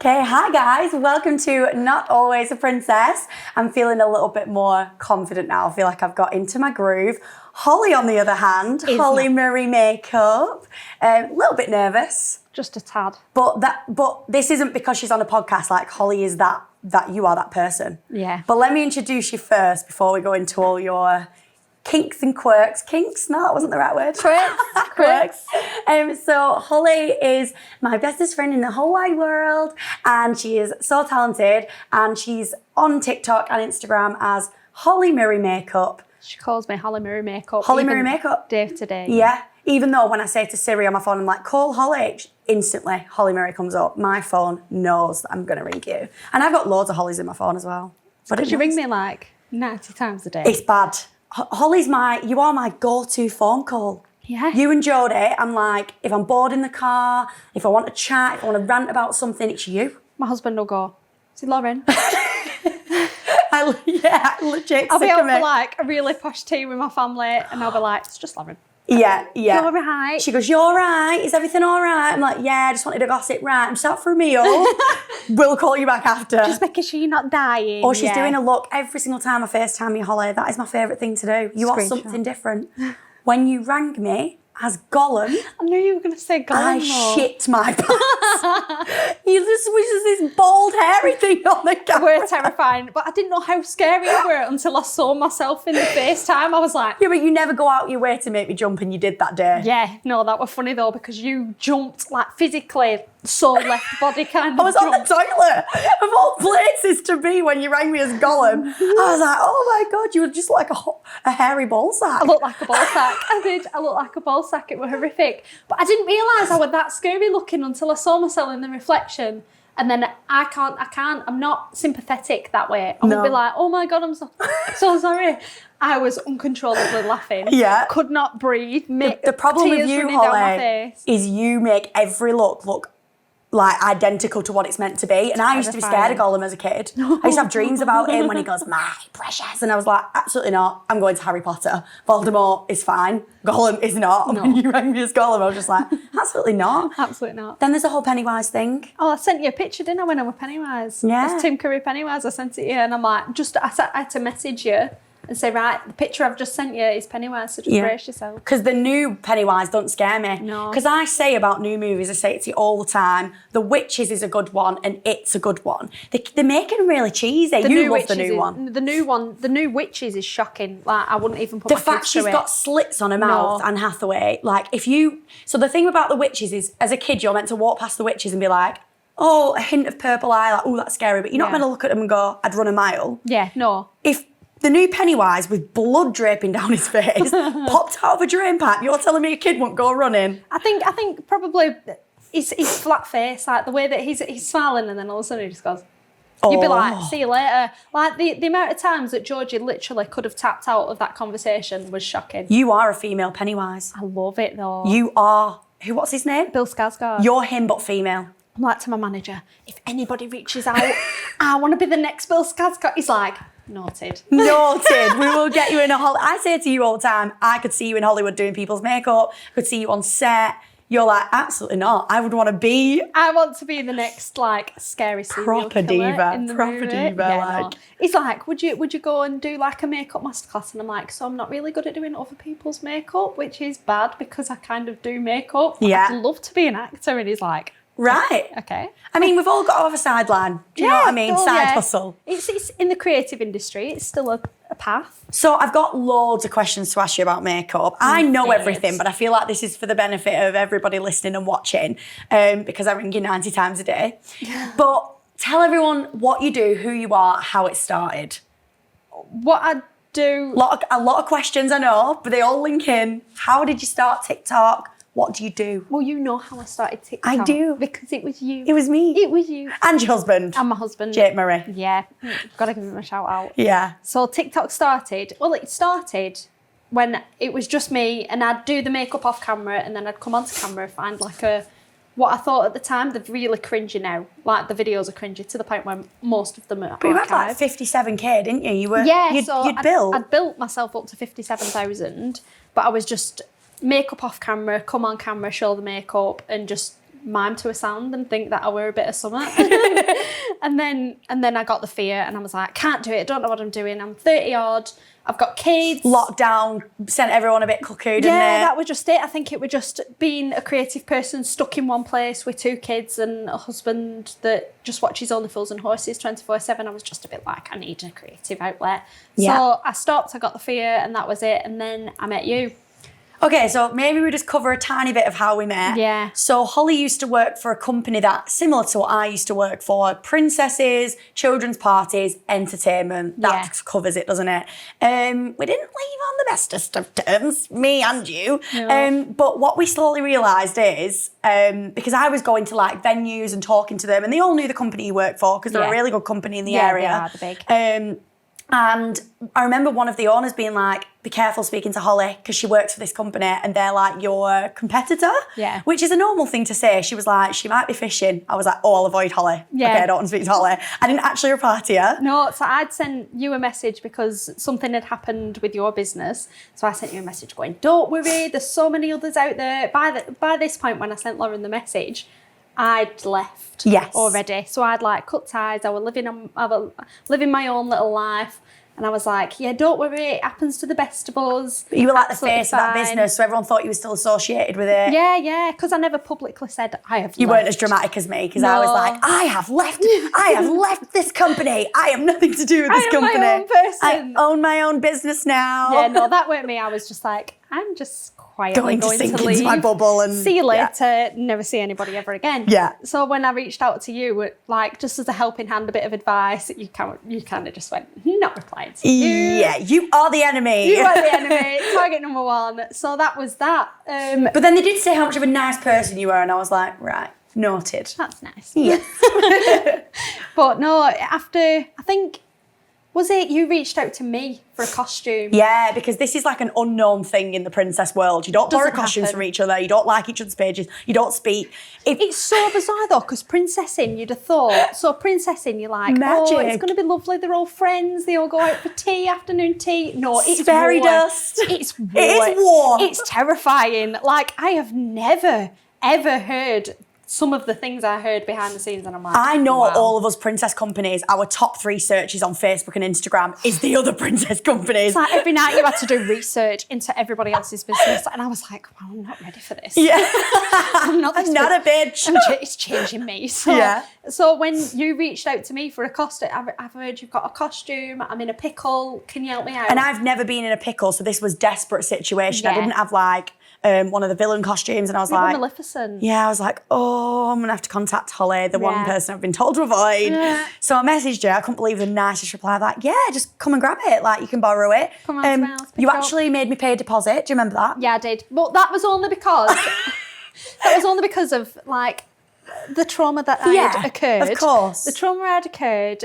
Okay, hi guys, welcome to Not Always a Princess. I'm feeling a little bit more confident now. I feel like I've got into my groove. Holly, on the other hand, Holly Murray makeup, a little bit nervous. Just a tad. But this isn't because she's on a podcast. Like Holly is that you are that person. Yeah. But let me introduce you first before we go into all your kinks and quirks. Kinks? No, that wasn't the right word. Quirks. So Holly is my bestest friend in the whole wide world, and she is so talented, and she's on TikTok and Instagram as Holly Murray Makeup. She calls me Holly Murray Makeup. Holly Murray Makeup. Day to day. Yeah. Even though when I say to Siri on my phone, I'm like, call Holly, instantly Holly Murray comes up. My phone knows that I'm going to ring you. And I've got loads of Hollys in my phone as well. But you ring me like 90 times a day. It's bad. Holly's you are my go-to phone call. Yeah. You and Jodie, I'm like, if I'm bored in the car, if I want to chat, if I want to rant about something, it's you. My husband will go, is it Lauren? Legit. I'll be out for like a really posh tea with my family and I'll be like, it's just Lauren. Yeah. You're right. She goes, you're all right? Is everything all right? I'm like, yeah, I just wanted to gossip. Right, I'm just out for a meal. We'll call you back after. Just making sure you're not dying. Or she's doing a look every single time I FaceTime you, Holly. That is my favourite thing to do. You are something different. When you rang me as Gollum, I knew you were going to say Gollum. I shit my pants. You just was just this bald, hairy thing on the camera. We're terrifying, but I didn't know how scary you were until I saw myself in the FaceTime. I was like... Yeah, but you never go out your way to make me jump, and you did that day. Yeah, no, that was funny though, because you jumped like physically, soul left body kind of I was on the toilet, of all places to be, when you rang me as Gollum. I was like, oh my God, you were just like a hairy ball sack. I looked like a ball sack. I did. I looked like a ball sack. It was horrific. But I didn't realise I was that scary looking until I saw myself in the reflection. And then I'm not sympathetic that way. I would be like, oh my God, I'm so sorry. I was uncontrollably laughing. Yeah. Could not breathe. The problem with you, Holly, is you make every look like identical to what it's meant to be. And I used to be scared of Gollum as a kid. I used to have dreams about him when he goes, my precious. And I was like, absolutely not. I'm going to Harry Potter. Voldemort is fine. Gollum is not. And when you rang me as Gollum, I was just like, absolutely not. Absolutely not. Then there's a whole Pennywise thing. Oh, I sent you a picture, didn't I, when I was Pennywise? Yeah. It was Tim Curry Pennywise. I sent it to you and I'm like, I had to message you and say, right, the picture I've just sent you is Pennywise, so just brace yourself. Because the new Pennywise don't scare me. No. Because I say about new movies, I say it to you all the time, The Witches is a good one and It's a good one. They're making them really cheesy. You love the new one. The new Witches is shocking. Like, I wouldn't even put the my fact kids she's through got slits on her mouth, Anne Hathaway. Like, so the thing about The Witches is, as a kid, you're meant to walk past The Witches and be like, oh, a hint of purple eye, like, oh, that's scary. But you're not meant to look at them and go, I'd run a mile. Yeah, no. If the new Pennywise with blood draping down his face popped out of a drain pipe, you're telling me a kid won't go running? I think probably his flat face, like the way that he's smiling and then all of a sudden he just goes, you'd be like, see you later. Like the amount of times that Georgie literally could have tapped out of that conversation was shocking. You are a female Pennywise. I love it though. You are, what's his name? Bill Skarsgård. You're him but female. I'm like to my manager, if anybody reaches out, I want to be the next Bill Skarsgård. He's like, noted. Noted. We will get you in a I say to you all the time, I could see you in Hollywood doing people's makeup. I could see you on set. You're like, absolutely not. I want to be the next like scary serial proper killer diva. in the Proper movie. diva. Yeah, no. He's like, would you go and do like a makeup masterclass? And I'm like, so I'm not really good at doing other people's makeup, which is bad because I kind of do makeup. Yeah. I'd love to be an actor. And he's like, right. Okay. I mean, we've all got to have a sideline. Do you know what I mean? Side hustle. It's in the creative industry. It's still a path. So I've got loads of questions to ask you about makeup. I know everything, but I feel like this is for the benefit of everybody listening and watching, because I ring you 90 times a day. But tell everyone what you do, who you are, how it started. What I do... A lot of questions, I know, but they all link in. How did you start TikTok? What do you do? Well, you know how I started TikTok. I do. Because it was you. It was me. It was you. And your husband. And my husband. Jake Murray. Yeah. Got to give him a shout out. Yeah. So TikTok started, it started when it was just me and I'd do the makeup off camera and then I'd come onto camera and find like what I thought at the time, they're really cringy now. Like the videos are cringy to the point where most of them are But you had like 57K, didn't you? I'd built myself up to 57,000, but I was just makeup off camera, come on camera, show the makeup and just mime to a sound and think that I were a bit of summer. and then I got the fear and I was like, can't do it, don't know what I'm doing. I'm 30 odd, I've got kids. Lockdown sent everyone a bit cuckoo, didn't it? Yeah, that was just it. I think it was just being a creative person stuck in one place with 2 kids and a husband that just watches Only Fools and Horses 24/7. I was just a bit like, I need a creative outlet. Yeah. So I stopped, I got the fear, and that was it. And then I met you. Okay, so maybe we just cover a tiny bit of how we met. Yeah. So Holly used to work for a company that's similar to what I used to work for. Princesses, children's parties, entertainment. That covers it, doesn't it? We didn't leave on the bestest of terms, me and you. No. But what we slowly realised is, because I was going to like venues and talking to them, and they all knew the company you work for because they're a really good company in the area. They are, they're big. And I remember one of the owners being like, be careful speaking to Holly because she works for this company and they're like your competitor. Yeah. Which is a normal thing to say. She was like, she might be fishing. I was like, oh, I'll avoid Holly. Yeah. Okay, I don't want to speak to Holly. I didn't actually reply to you. No, so I'd sent you a message because something had happened with your business. So I sent you a message going, don't worry, there's so many others out there. By this point, when I sent Lauren the message, I'd left already. So I'd like cut ties. I was living my own little life. And I was like, yeah, don't worry, it happens to the best of us. But you were like the face of that business, so everyone thought you were still associated with it. Yeah, because I never publicly said I have You weren't as dramatic as me, because I was like, I have left this company. I have nothing to do with this company. I'm my own person. I own my own business now. Yeah, no, that weren't me. I was just like, I'm just quietly going sink to leave. into my bubble and see you later, never see anybody ever again. Yeah. So when I reached out to you, like just as a helping hand, a bit of advice, you kind of just went, not replying to you. Yeah, you are the enemy. You are the enemy, target number 1. So that was that. But then they did say how much of a nice person you were, and I was like, right, noted. That's nice. Yes. But no, after, I think, was it you reached out to me for a costume? Yeah, because this is like an unknown thing in the princess world. You don't borrow costumes from each other. You don't like each other's pages. You don't speak. It's so bizarre though, because princessing, you'd have thought. So princessing, you're like, magic. Oh, it's going to be lovely. They're all friends. They all go out for tea, afternoon tea. No, it's fairy war. dust. It's war. It is war. It's terrifying. Like, I have never, ever heard some of the things I heard behind the scenes, and I'm like, I know wow. all of us princess companies, our top 3 searches on Facebook and Instagram is the other princess companies. It's like every night you had to do research into everybody else's business, and I was like, well, I'm not ready for this. Yeah. I'm not a bitch. It's changing me. So when you reached out to me for a costume, I've heard you've got a costume, I'm in a pickle, can you help me out? And I've never been in a pickle, so this was desperate situation. Yeah. I didn't have like one of the villain costumes, and I was like, Maleficent. Yeah, I was like, oh, I'm gonna have to contact Holly, the one person I've been told to avoid. Yeah. So I messaged her. I couldn't believe the nicest reply. Like, yeah, just come and grab it. Like, you can borrow it. Come on, Smiles, you actually made me pay a deposit. Do you remember that? Yeah, I did. But that was only because of like the trauma that had occurred. Of course. The trauma had occurred.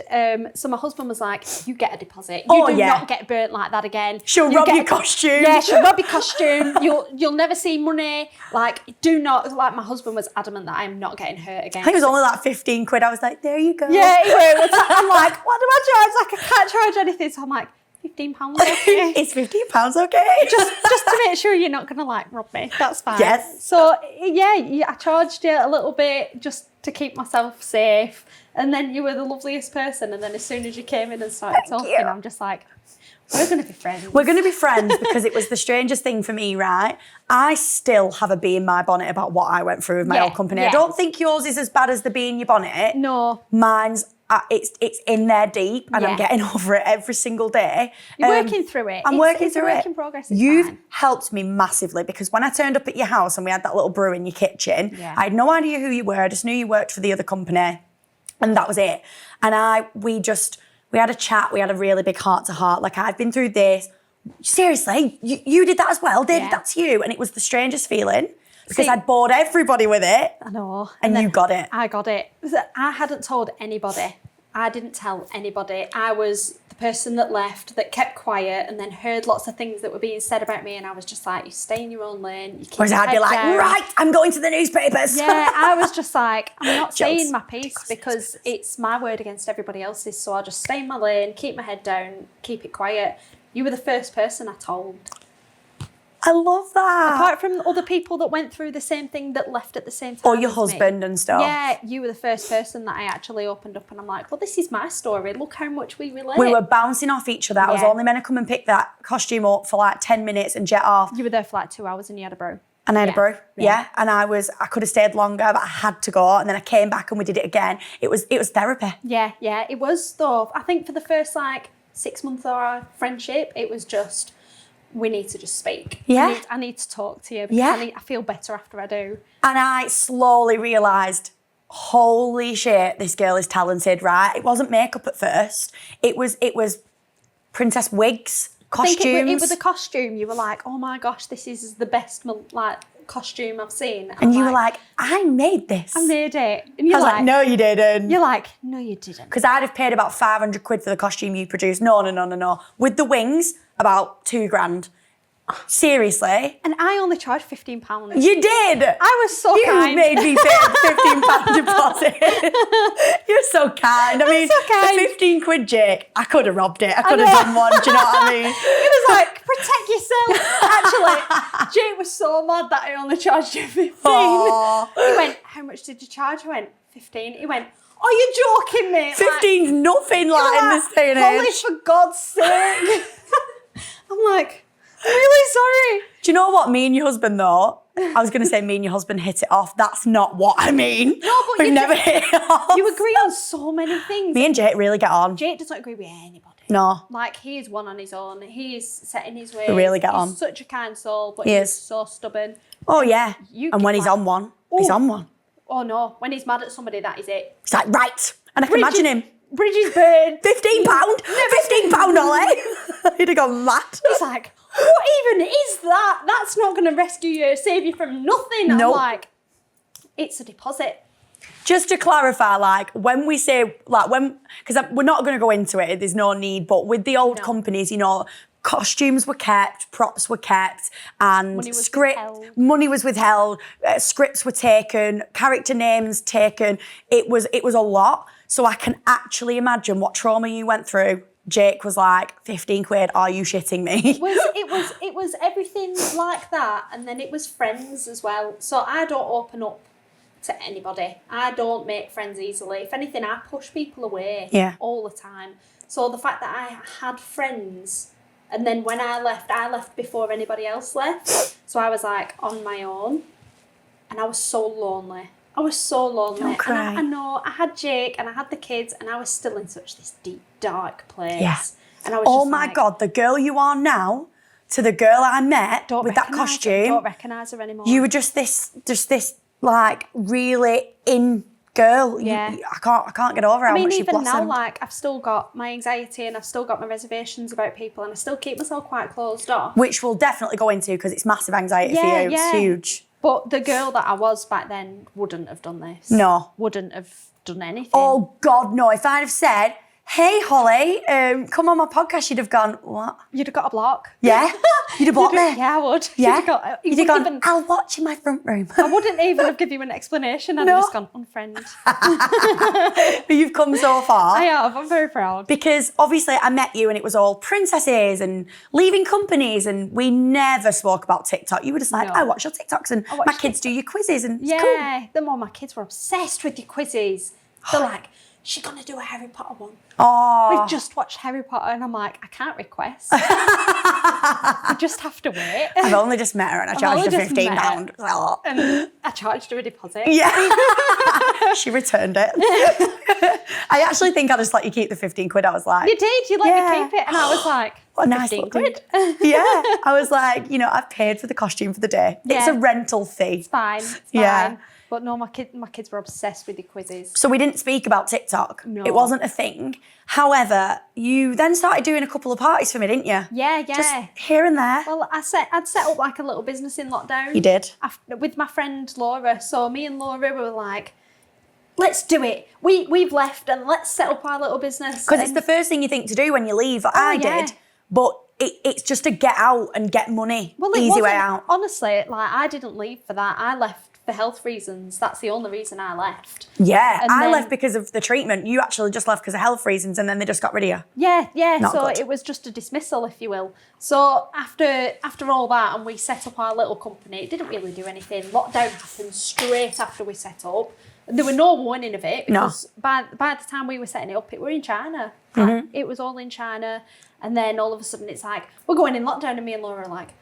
So my husband was like, you get a deposit. You do not get burnt like that again. She'll rob your costume. Yeah, she'll rob your costume. You'll never see money. Like, do not, like my husband was adamant that I'm not getting hurt again. I think it was only like 15 quid. I was like, there you go. Yeah, I'm like, what do I charge? Like, I can't charge anything. So I'm like, £15 okay. It's £15 okay. Just to make sure you're not going to like rob me. That's fine. Yes. So yeah, I charged you a little bit just to keep myself safe. And then you were the loveliest person. And then as soon as you came in and started talking, I'm just like, we're going to be friends. We're going to be friends because it was the strangest thing for me, right? I still have a bee in my bonnet about what I went through with my old company. I don't think yours is as bad as the bee in your bonnet. No. Mine's, it's in there deep, and I'm getting over it every single day. You're working through it. I'm working through it. It's a work in progress. You've helped me massively, because when I turned up at your house and we had that little brew in your kitchen, I had no idea who you were. I just knew you worked for the other company, and that was it. And we had a chat. We had a really big heart-to-heart. Like, I've been through this. Seriously, you did that as well. They did that to you, and it was the strangest feeling. Because I'd bored everybody with it. I know. And you got it. I got it. I hadn't told anybody. I didn't tell anybody. I was the person that left, that kept quiet, and then heard lots of things that were being said about me, and I was just like, you stay in your own lane. Whereas I'd be like, right, I'm going to the newspapers. Yeah, I was just like, I'm not saying my piece because it's my word against everybody else's, so I'll just stay in my lane, keep my head down, keep it quiet. You were the first person I told. I love that. Apart from other people that went through the same thing that left at the same time. Or your husband and stuff. Yeah, you were the first person that I actually opened up, and I'm like, well, this is my story. Look how much we relate. We were bouncing off each other. I was only meant to come and pick that costume up for like 10 minutes and jet off. You were there for like 2 hours and you had a brew. And I had a brew, and I could have stayed longer, but I had to go. And then I came back and we did it again. It was therapy. Yeah, it was though. I think for the first like 6 months of our friendship, it was just, we need to just speak. Yeah. I need to talk to you because I feel better after I do. And I slowly realised, holy shit, this girl is talented, right? It wasn't makeup at first. It was princess wigs. Costumes. I think it was a costume. You were like, oh my gosh, this is the best like costume I've seen. And you were like, I made this. I made it. And you're like, no, you didn't. You're like, no, you didn't. Because I'd have paid about 500 quid for the costume you produced. No. With the wings, about $2,000. Seriously. And I only charged £15. You did. I was so kind. You made me pay a £15 deposit. You're so kind. I mean, the 15 quid, Jake, I could have robbed it. I could have done one. Do you know what I mean? It was like, protect yourself. Actually, Jake was so mad that I only charged you 15. Aww. He went, how much did you charge? I went, 15. He went, oh, you're joking me. 15's nothing like in this day and Holly, age. for God's sake. I'm like, I'm really sorry. Do you know what? Me and your husband, though, I was going to say me and your husband hit it off. That's not what I mean. No, but we've never hit it off. You agree on so many things. Me and Jake really get on. Jake doesn't agree with anybody. No. Like, he is one on his own. He is set in his ways. We really get on. He's such a kind soul, but He he's is. so stubborn. Oh, yeah. And when he's like, on one, he's on one. Oh, no. When he's mad at somebody, that is it. He's like, right. And I can imagine him. Bridges burned. £15? £15, Ollie. He'd have gone mad. He's like, what even is that? That's not going to rescue you, save you from nothing. Nope. I'm like, it's a deposit. Just to clarify, like, when we say, like, because we're not going to go into it, there's no need, but with the old companies, you know, costumes were kept, props were kept, and money was withheld, scripts were taken, character names taken. It was a lot. So I can actually imagine what trauma you went through. Jake was like, 15 quid, are you shitting me? It was everything like that, and then it was friends as well. So I don't open up to anybody. I don't make friends easily. If anything, I push people away all the time. So the fact that I had friends, and then when I left before anybody else left. So I was like on my own, and I was so lonely. Don't cry. And I know I had Jake and I had the kids, and I was still in such this deep, dark place. Yeah. And I was oh my God, the girl you are now to the girl I met with that costume. Don't recognise her anymore. You were just this like really in girl. Yeah. I can't get over how much you blossomed. Even now, like, I've still got my anxiety and I've still got my reservations about people, and I still keep myself quite closed off. Which we'll definitely go into because it's massive anxiety for you. It's huge. But the girl that I was back then wouldn't have done this. No. Wouldn't have done anything. Oh, God, no. If I'd have said, hey, Holly, come on my podcast, you'd have gone, what? You'd have got a block. Yeah? You'd have blocked me? Yeah, I would. Yeah? You'd have gone, I'll watch in my front room. I wouldn't even have given you an explanation. I'd have just gone, unfriend. But you've come so far. I have. I'm very proud. Because obviously I met you and it was all princesses and leaving companies, and we never spoke about TikTok. You were just like, I watch your TikToks and my kids do your quizzes, and it's cool. Then my kids were obsessed with your quizzes. They're like, she's going to do a Harry Potter one. Oh. We've just watched Harry Potter, and I'm like, I can't request. I just have to wait. I've only just met her and I charged her £15. Well, and I charged her a deposit. Yeah. She returned it. I actually think I just let you keep the 15 quid. I was like... You did. You let me keep it. And I was like, what a nice 15 quid. Yeah. I was like, I've paid for the costume for the day. Yeah. It's a rental fee. It's fine. Yeah. But no, my kids were obsessed with the quizzes. So we didn't speak about TikTok. No. It wasn't a thing. However, you then started doing a couple of parties for me, didn't you? Yeah. Just here and there. Well, I'd set up like a little business in lockdown. You did? With my friend Laura. So me and Laura were like, let's do it. We've left and let's set up our little business. Because it's the first thing you think to do when you leave. I did. But it's just to get out and get money. Well, easy way out. Honestly, like, I didn't leave for that. I left for health reasons. That's the only reason I left. Yeah, I left because of the treatment. You actually just left because of health reasons, and then they just got rid of you. Yeah. Not So good. it was just a dismissal, if you will. So after all that, and we set up our little company, it didn't really do anything. Lockdown happened straight after we set up. There were no warning of it because by the time we were setting it up, it were in China. It was all in China. And then all of a sudden it's like, we're going in lockdown, and me and Laura are like,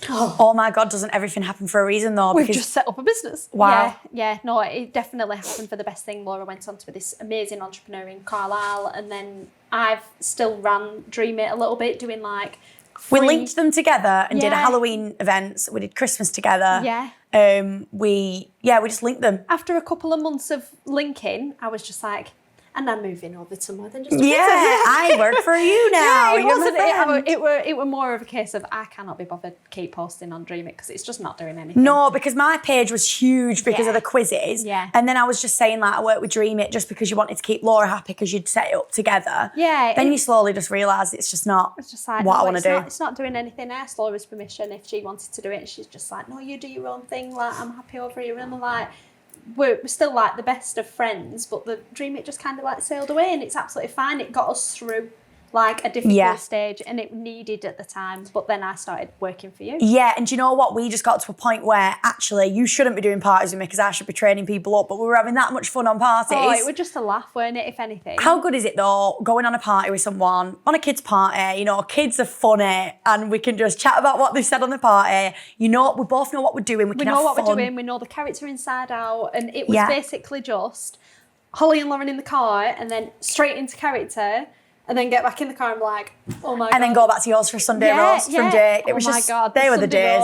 oh my God, doesn't everything happen for a reason though? We've just set up a business. Wow. Yeah, no, it definitely happened for the best thing. Laura went on to be this amazing entrepreneur in Carlisle, and then I've still ran Dream It a little bit, doing like We linked them together and did a Halloween events. We did Christmas together. Yeah. We just linked them. After a couple of months of linking, I was just like, and I'm moving over to more than just I work for you now. Yeah, it wasn't. It were more of a case of I cannot be bothered keep posting on Dream It because it's just not doing anything. No, because my page was huge because of the quizzes. Yeah. And then I was just saying like I work with Dream It just because you wanted to keep Laura happy because you'd set it up together. Yeah. Then you slowly just realise it's just not like, what I want to do. It's not doing anything. I asked Laura's permission if she wanted to do it. She's just like, no, you do your own thing. Like, I'm happy over here. And I'm like, we're still like the best of friends, but the Dream It just kind of like sailed away, and it's absolutely fine. It got us through like a difficult stage, and it needed at the time, but then I started working for you. Yeah, and do you know what? We just got to a point where actually you shouldn't be doing parties with me because I should be training people up, but we were having that much fun on parties. Oh, it was just a laugh, weren't it, if anything? How good is it though, going on a party with someone, on a kid's party, you know, kids are funny and we can just chat about what they've said on the party. You know, we both know what we're doing, we can have fun. We're doing, we know the character inside out, and it was basically just Holly and Lauren in the car and then straight into character. And then get back in the car and be like, oh my God. And then go back to yours for a Sunday roast from Jake. It was my God, they were the Sunday days.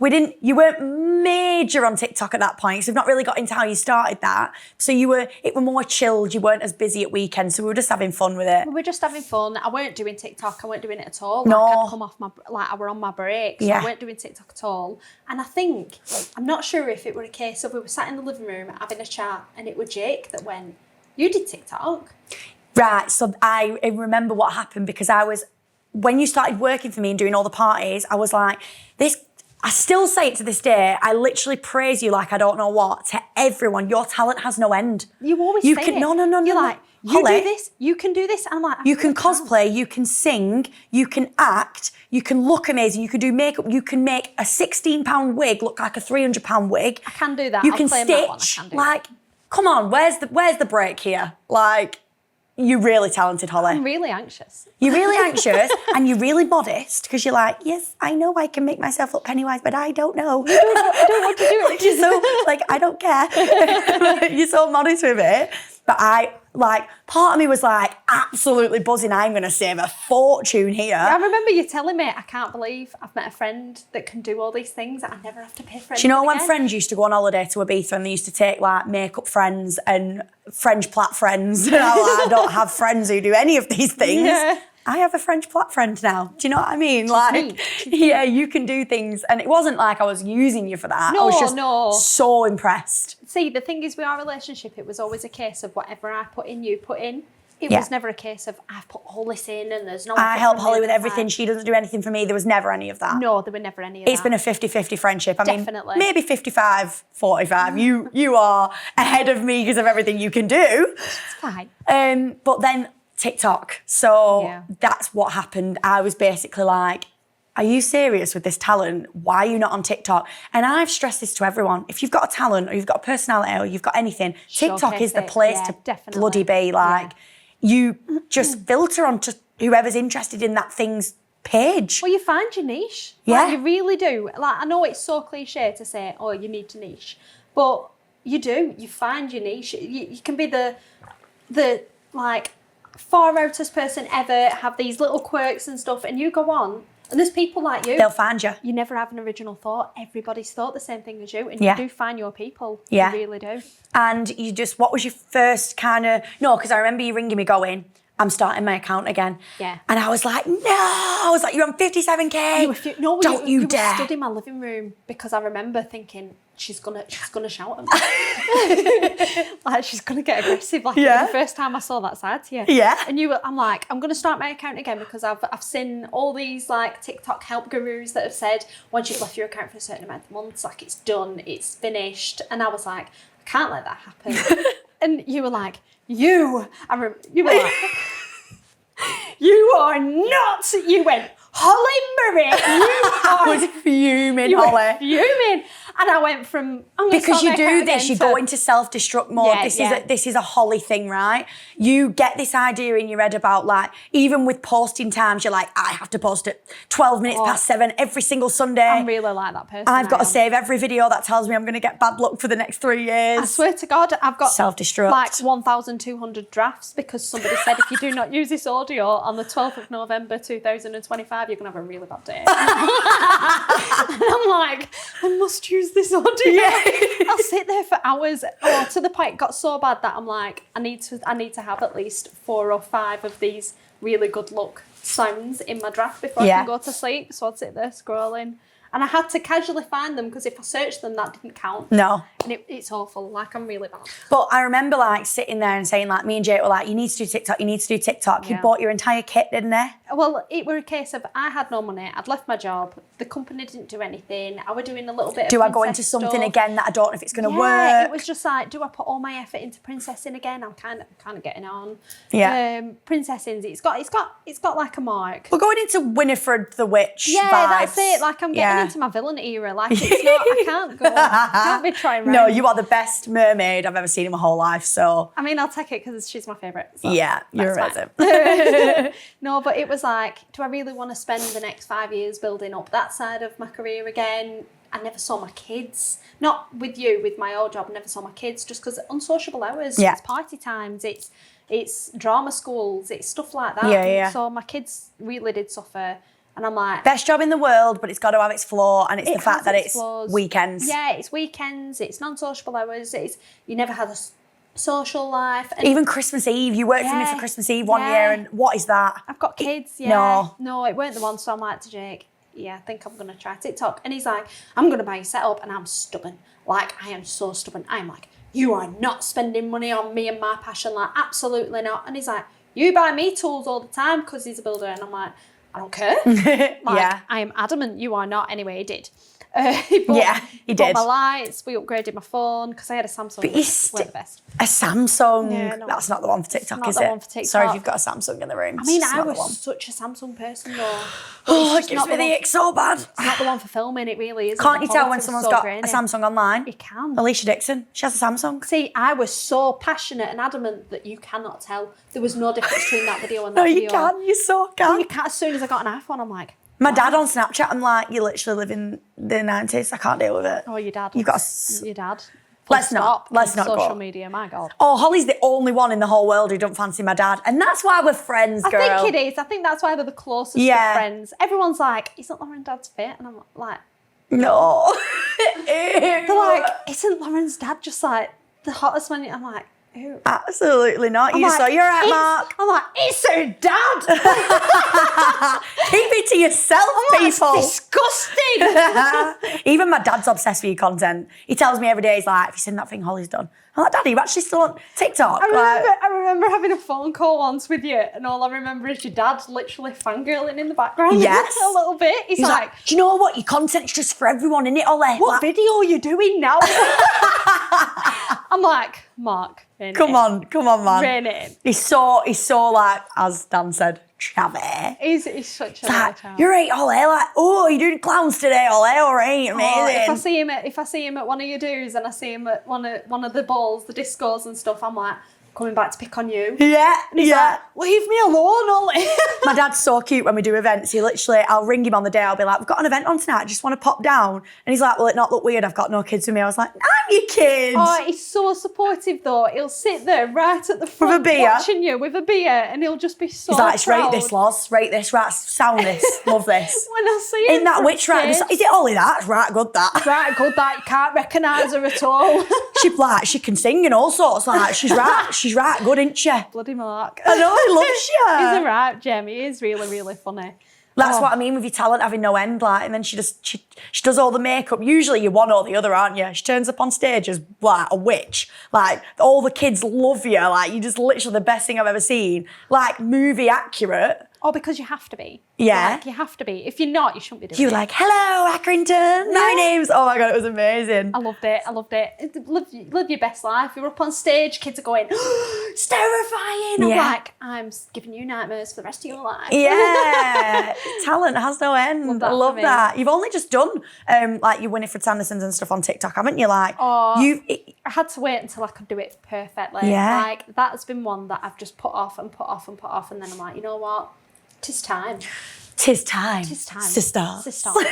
roast. You weren't major on TikTok at that point, so we've not really got into how you started that. So it were more chilled, you weren't as busy at weekends, so we were just having fun with it. We were just having fun. I weren't doing TikTok, I weren't doing it at all. No. Like I'd come off I were on my break, so I weren't doing TikTok at all. And I think, I'm not sure if it were a case of we were sat in the living room having a chat and it was Jake that went, you did TikTok? Right, so I remember what happened because when you started working for me and doing all the parties, I was like, I still say it to this day, I literally praise you like I don't know what, to everyone. Your talent has no end. You always say it. No. You're like, you do this, you can do this. And I'm like, you can cosplay, you can sing, you can act, you can look amazing, you can do makeup, you can make a £16 wig look like a £300 wig. I can do that. You I'll can claim stitch. That one. I can do like, come on, where's the break here? Like, you're really talented, Holly. I'm really anxious. You're really anxious and you're really modest because you're like, yes, I know I can make myself look Pennywise, but I don't know. I don't want to do it. You're so, I don't care. You're so modest with it. But part of me was like, absolutely buzzing. I'm going to save a fortune here. I remember you telling me, I can't believe I've met a friend that can do all these things. I never have to pay for it. Do you know when friends used to go on holiday to Ibiza and they used to take makeup friends and French plat friends? And I don't have friends who do any of these things. Yeah. I have a French plat friend now. Do you know what I mean? You can do things. And it wasn't like I was using you for that. I was just so impressed. See, the thing is with our relationship, it was always a case of whatever I put in, you put in. It was never a case of I've put all this in and there's no... I help Holly with everything. She doesn't do anything for me. There was never any of that. No, there were never any of that. It's been a 50-50 friendship. I mean, Definitely. maybe 55-45. You are ahead of me because of everything you can do. It's fine. But then TikTok. So that's what happened. I was basically like, are you serious with this talent? Why are you not on TikTok? And I've stressed this to everyone. If you've got a talent or you've got a personality or you've got anything, TikTok is the place to bloody be. You just filter on to whoever's interested in that thing's page. Well, you find your niche. Yeah. You really do. I know it's so cliche to say, oh, you need to niche. But you do. You find your niche. You can be the far outest person ever, have these little quirks and stuff, and you go on, and therest people like you. They'll find you. You never have an original thought. Everybody's thought the same thing as you, and you do find your people. Yeah. You really do. And what was your first kind of... No, because I remember you ringing me going, I'm starting my account again. Yeah. And I was like, no. I was like, you're on 57K. Don't you dare. You stood in my living room because I remember thinking, she's gonna shout at me. Like, she's gonna get aggressive. Like, the first time I saw that side to you. Yeah. And I'm like, I'm gonna start my account again because I've seen all these like TikTok help gurus that have said once you've left your account for a certain amount of months, like it's done, it's finished. And I was like, I can't let that happen. And you were like, you were like, you are not. You went, Holly Marie, I was fuming, Holly. Fuming. And I went from, because you do this, you go into self-destruct mode. This is a Holly thing, right? You get this idea in your head about like, even with posting times, you're like, I have to post at 12 minutes past 7 every single Sunday. I'm really like that person. I've got to save every video that tells me I'm going to get bad luck for the next 3 years. I swear to God, I've got self-destruct. Like 1,200 drafts because somebody said if you do not use this audio on the 12th of November 2025, you're going to have a really bad day. And I'm like, I must use this audio. Yeah. I'll sit there for hours. To the point it got so bad that I'm like, I need to have at least 4 or 5 of these really good luck sounds in my draft before I can go to sleep. So I'd sit there scrolling. And I had to casually find them because if I searched them, that didn't count. No. And it's awful. Like, I'm really bad. But I remember, like, sitting there and saying, like, me and Jake were like, you need to do TikTok, you need to do TikTok. You bought your entire kit, didn't they? Well, it were a case of I had no money. I'd left my job. The company didn't do anything. I were doing a little bit of I go into something stuff again that I don't know if it's going to work? Yeah, it was just like, do I put all my effort into princessing again? I'm kind of getting on. Yeah. Princessing, it's got like a mark. We're going into Winifred the Witch vibes. That's it. Like, I'm getting into my villain era. Like, it's not, I can't go. I can't be trying round. No, you are the best mermaid I've ever seen in my whole life, so. I mean, I'll take it because she's my favourite. So yeah, you're amazing. No, but it was like, do I really want to spend the next 5 years building up that side of my career again? I never saw my kids. Not with you, with my old job, I never saw my kids just because unsociable hours, it's party times, it's drama schools, it's stuff like that. Yeah. So my kids really did suffer. And I'm like... Best job in the world, but it's got to have its flaw, and it's the fact that it's weekends. Yeah, it's weekends, it's non-sociable hours, you never had a social life. And even Christmas Eve, you worked for me for Christmas Eve one year, and what is that? I've got kids, No, it weren't the one, so I'm like to Jake, I think I'm going to try TikTok. And he's like, I'm going to buy you set up, and I'm stubborn. Like, I am so stubborn. I'm like, you are not spending money on me and my passion, like, absolutely not. And he's like, you buy me tools all the time because he's a builder. And I'm like, I don't care. I am adamant you are not. Anyway, he did. He did. My lights, we upgraded my phone because I had a Samsung. But we're the best. A Samsung? Yeah, no, that's not the one for TikTok, is it? One for TikTok. Sorry if you've got a Samsung in the room. I mean, I was such a Samsung person though. Oh, it gives me the ick so bad. It's not the one for filming, it really isn't. Can't you tell when someone's got a Samsung online? You can. Alicia Dixon, she has a Samsung. See, I was so passionate and adamant that you cannot tell. There was no difference between that video and that video. No, you can. You so can. You can. As soon as I got an iPhone, I'm like... My dad on Snapchat, I'm like, you literally live in the 90s. I can't deal with it. Oh, your dad. You've got your dad. Let's not social media, my God. Oh, Holly's the only one in the whole world who don't fancy my dad. And that's why we're friends, girl. I think it is. I think that's why they're the closest of friends. Everyone's like, isn't Lauren dad's fit? And I'm like... No. They're like, isn't Lauren's dad just like the hottest man? I'm like... Ew. Absolutely not. You're right, Mark. I'm like, it's her dad. Keep it to yourself, people. It's disgusting. Even my dad's obsessed with your content. He tells me every day, he's like, have you seen that thing Holly's done? I'm like, Daddy, you're actually still on TikTok. I remember having a phone call once with you, and all I remember is your dad literally fangirling in the background. Yes. A little bit. He's like, do you know what? Your content's just for everyone, innit, Ollie? What video are you doing now? I'm like, Mark, come on, man. Rein it in. He's so like, as Dan said, chavvy. He's such a like, you're right, Ollie. Like, oh, you're doing clowns today, Ollie. All right, amazing. If I see him at one of your do's and I see him at one of the balls, the discos and stuff, I'm like, coming back to pick on you. Yeah, and he's like, leave me alone, Ollie. My dad's so cute when we do events. He literally, I'll ring him on the day. I'll be like, we've got an event on tonight. I just want to pop down. And he's like, will it not look weird? I've got no kids with me. I was like, I'm your kids. Oh, he's so supportive though. He'll sit there right at the front with a beer, watching you with a beer, and he'll just be so he's like, proud. rate this, Loz. Rate this. Right, sound this. Love this. When I see him. In that witch right? Is it Ollie that? Right, good that. Right, good that. You can't recognise her at all. She can sing and all sorts. Like, she's right. she's right good, isn't she? Bloody Mark. I know, he loves you. He's alright, Jamie. He is really, really funny. That's what I mean with your talent having no end, like, and then she does all the makeup. Usually you're one or the other, aren't you? She turns up on stage as like a witch. Like, all the kids love you. Like, you're just literally the best thing I've ever seen. Like, movie accurate. Oh, because you have to be. Yeah. Like, you have to be. If you're not, you shouldn't be doing it. You were like, hello, Accrington. My name's... Oh my God, it was amazing. I loved it. Live your best life. You're up on stage, kids are going, it's terrifying. I'm like, I'm giving you nightmares for the rest of your life. Yeah. Talent has no end. I love that. You've only just done like your Winifred Sandersons and stuff on TikTok, haven't you? Like, I had to wait until I could do it perfectly. Yeah. Like, that has been one that I've just put off. And then I'm like, you know what? 'Tis time. Tis time. To start. start.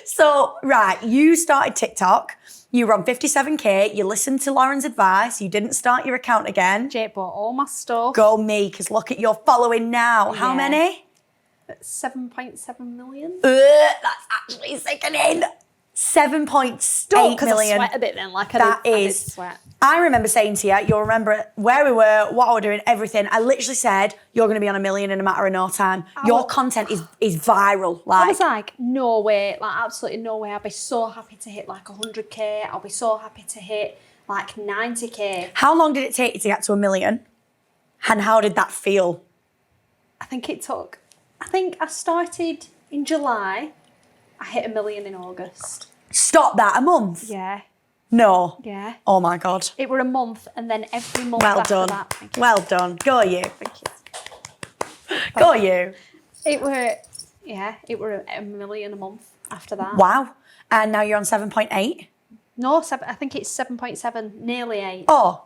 So, right, you started TikTok. You were on 57K. You listened to Lauren's advice. You didn't start your account again. Jake bought all my stuff. Go me, because look at your following now. How many? 7.7 million. That's actually sickening. 7.8 million. Sweat a bit then, like that I is. did sweat. I remember saying to you, you'll remember where we were, what we were doing, everything. I literally said, you're going to be on 1 million in a matter of no time. Your content is viral. Like, I was like, no way, like absolutely no way. I'll be so happy to hit like 100K. I'll be so happy to hit like 90K. How long did it take you to get to 1 million? And how did that feel? I think I started in July. I hit 1 million in August. Stop that, a month? Yeah. No. Yeah. Oh my God. It were a month, and then every month Well after done. that. Thank you. Well done. Go you. Thank you. Go you. It were 1 million a month after that. Wow. And now you're on 7.8? No, I think it's 7.7, nearly 8. Oh,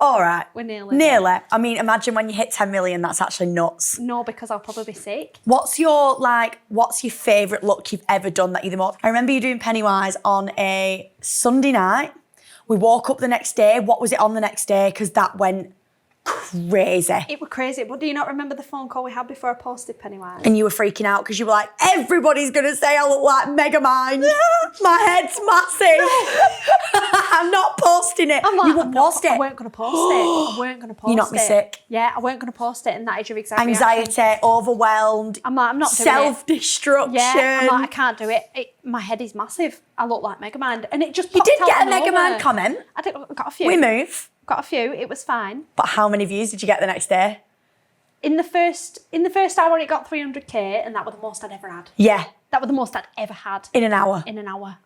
all right. We're nearly. Nearly. I mean, imagine when you hit 10 million, that's actually nuts. No, because I'll probably be sick. What's your favourite look you've ever done that you're the most? I remember you doing Pennywise on a Sunday night. We woke up the next day. What was it on the next day? Because that went crazy. It was crazy, but do you not remember the phone call we had before I posted Pennywise? And you were freaking out because you were like, everybody's going to say I look like Megamind. My head's massive. I'm not posting it. I'm like, you won't post it. I weren't going to post it. I weren't going to post it. You knocked me sick. Yeah, I weren't going to post it, and that is your exact Anxiety, reaction. overwhelmed. I'm like, I'm not doing self-destruction. it. Yeah, I'm like, I can't do it. My head is massive. I look like Megamind. And it just You popped did out get a of nowhere. Megamind comment. I got a few. We move. Got a few. It was fine. But how many views did you get the next day? In the first hour, it got 300K, and that was the most I'd ever had. Yeah. That was the most I'd ever had. In an hour.